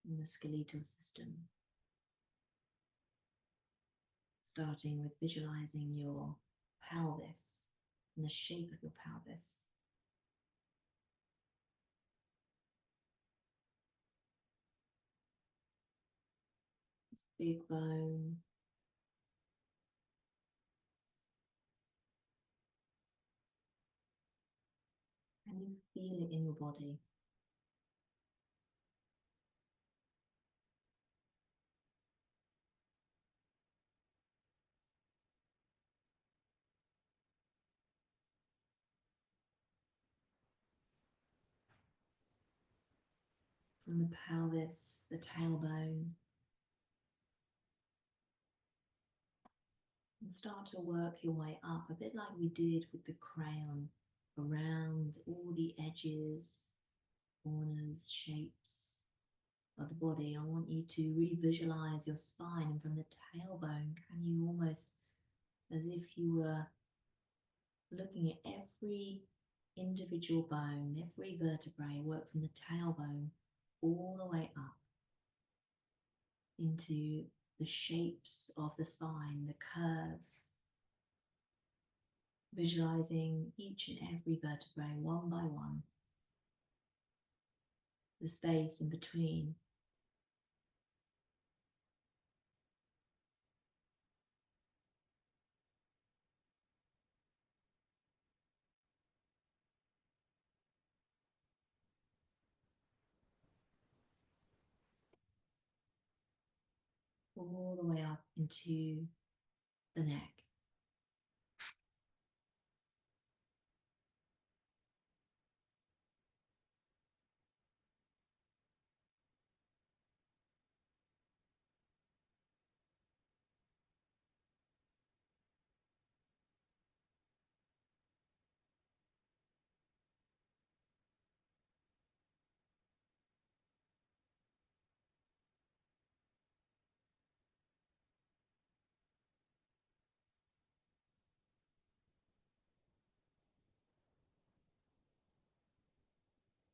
and the skeletal system. Starting with visualizing your pelvis and the shape of your pelvis. This big bone. And you feel it in your body. From the pelvis, the tailbone. And start to work your way up, a bit like we did with the crayon, around all the edges, corners, shapes of the body. I want you to really visualize your spine, and from the tailbone, can you almost, as if you were looking at every individual bone, every vertebrae, work from the tailbone all the way up into the shapes of the spine, the curves, visualizing each and every vertebrae one by one, the space in between. All the way up into the neck.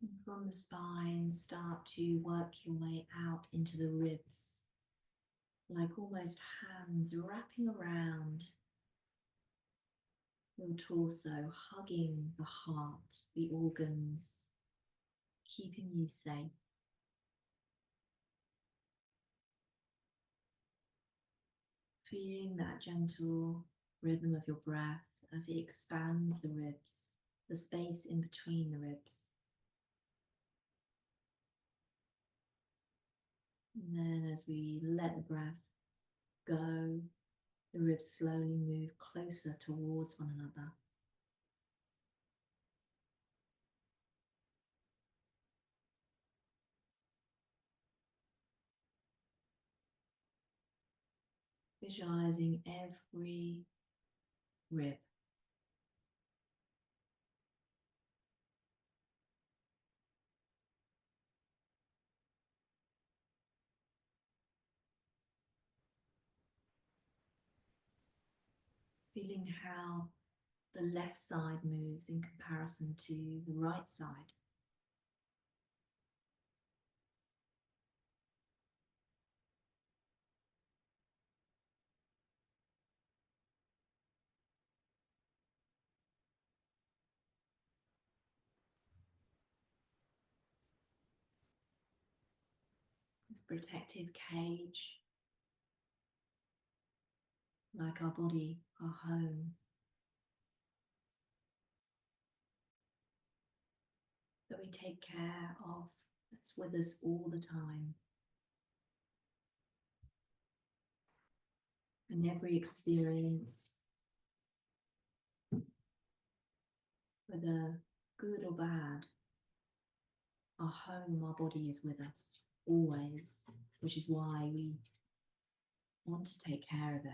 And from the spine, start to work your way out into the ribs. like almost hands wrapping around your torso, hugging the heart, the organs, keeping you safe. Feeling that gentle rhythm of your breath as it expands the ribs, the space in between the ribs. And then as we let the breath go, the ribs slowly move closer towards one another. Visualizing every rib. Feeling how the left side moves in comparison to the right side. This protective cage, like our body, our home, that we take care of, that's with us all the time. And every experience, whether good or bad, our home, our body is with us always, which is why we want to take care of it.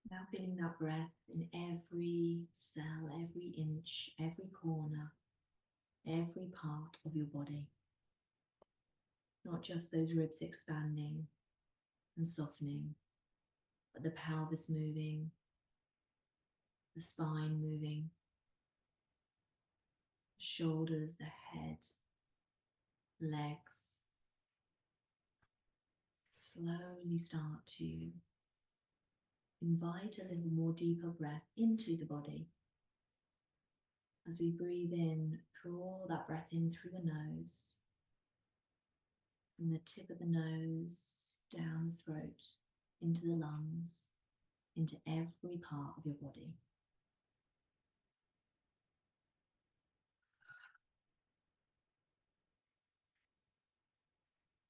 Now feeling that breath in every cell, every inch, every corner, every part of your body. Not just those ribs expanding and softening, but the pelvis moving, the spine moving, the shoulders, the head, legs. Slowly start to invite a little more deeper breath into the body. As we breathe in, draw that breath in through the nose, from the tip of the nose, down the throat, into the lungs, into every part of your body.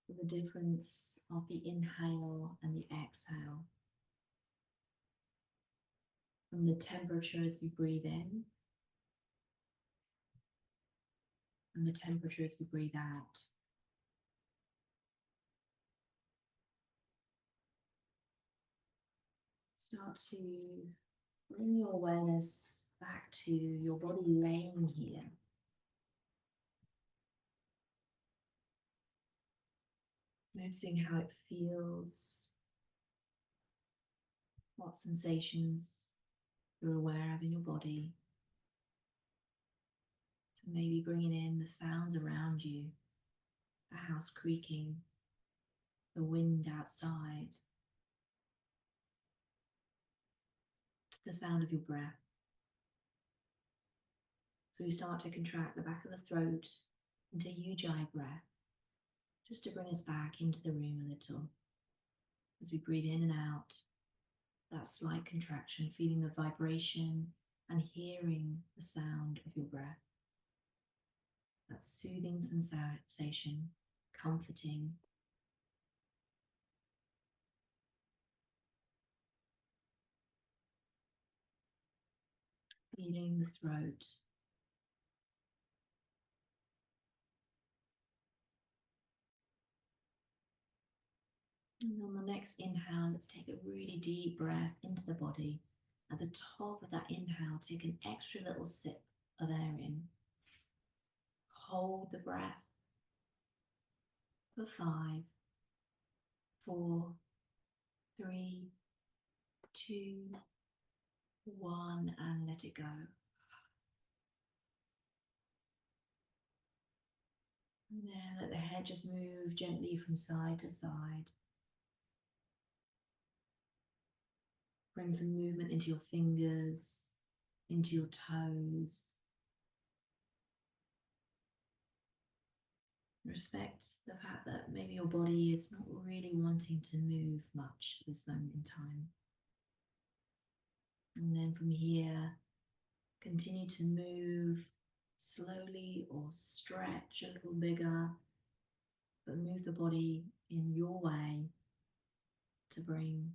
The difference of the inhale and the exhale. From the temperature as we breathe in, and the temperature as we breathe out. Start to bring your awareness back to your body laying here. Noticing how it feels, what sensations you're aware of in your body. So maybe bringing in the sounds around you, the house creaking, the wind outside, the sound of your breath. So we start to contract the back of the throat into Ujjayi breath, just to bring us back into the room a little. As we breathe in and out, that slight contraction, feeling the vibration and hearing the sound of your breath. That soothing sensation, comforting. Feeling the throat. And on the next inhale, let's take a really deep breath into the body. At the top of that inhale, take an extra little sip of air in. hold the breath for 5, 4, 3, 2, 1, and let it go. And then let the head just move gently from side to side. Bring some movement into your fingers, into your toes. Respect the fact that maybe your body is not really wanting to move much at this moment in time. And then from here, continue to move slowly or stretch a little bigger, but move the body in your way to bring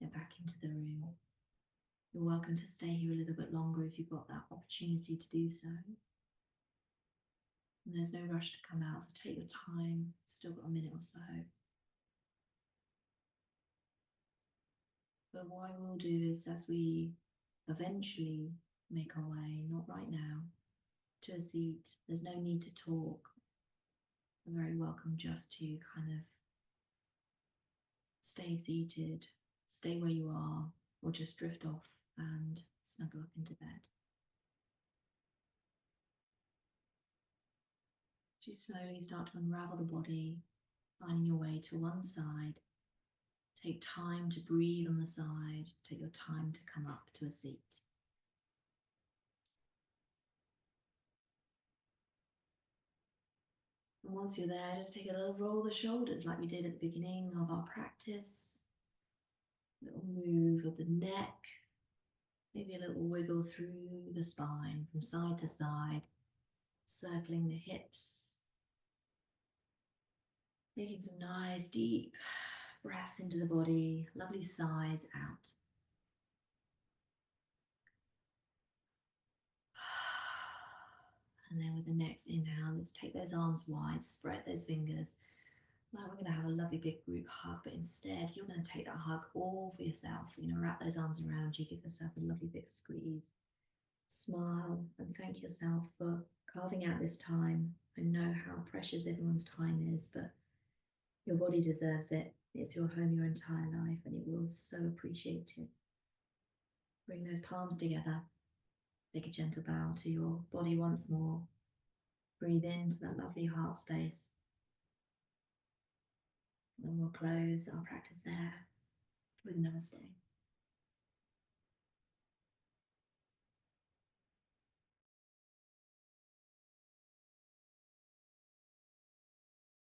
it back into the room. You're welcome to stay here a little bit longer if you've got that opportunity to do so. And there's no rush to come out, so take your time. Still got a minute or so. But what I will do is, as we eventually make our way, not right now, to a seat, there's no need to talk. You're very welcome just to kind of stay seated, stay where you are, or just drift off and snuggle up into bed. As you slowly start to unravel the body, finding your way to one side, take time to breathe on the side, take your time to come up to a seat. And once you're there, just take a little roll of the shoulders like we did at the beginning of our practice. A little move of the neck, maybe a little wiggle through the spine from side to side, circling the hips. Taking some nice deep breaths into the body, lovely sighs out. And then with the next inhale, let's take those arms wide, spread those fingers. Now we're going to have a lovely big group hug, but instead you're going to take that hug all for yourself. You're going to wrap those arms around you, give yourself a lovely big squeeze. Smile and thank yourself for carving out this time. I know how precious everyone's time is, but your body deserves it. It's your home your entire life, and it will so appreciate it. Bring those palms together. Take a gentle bow to your body once more. Breathe into that lovely heart space. And we'll close our practice there with namaste.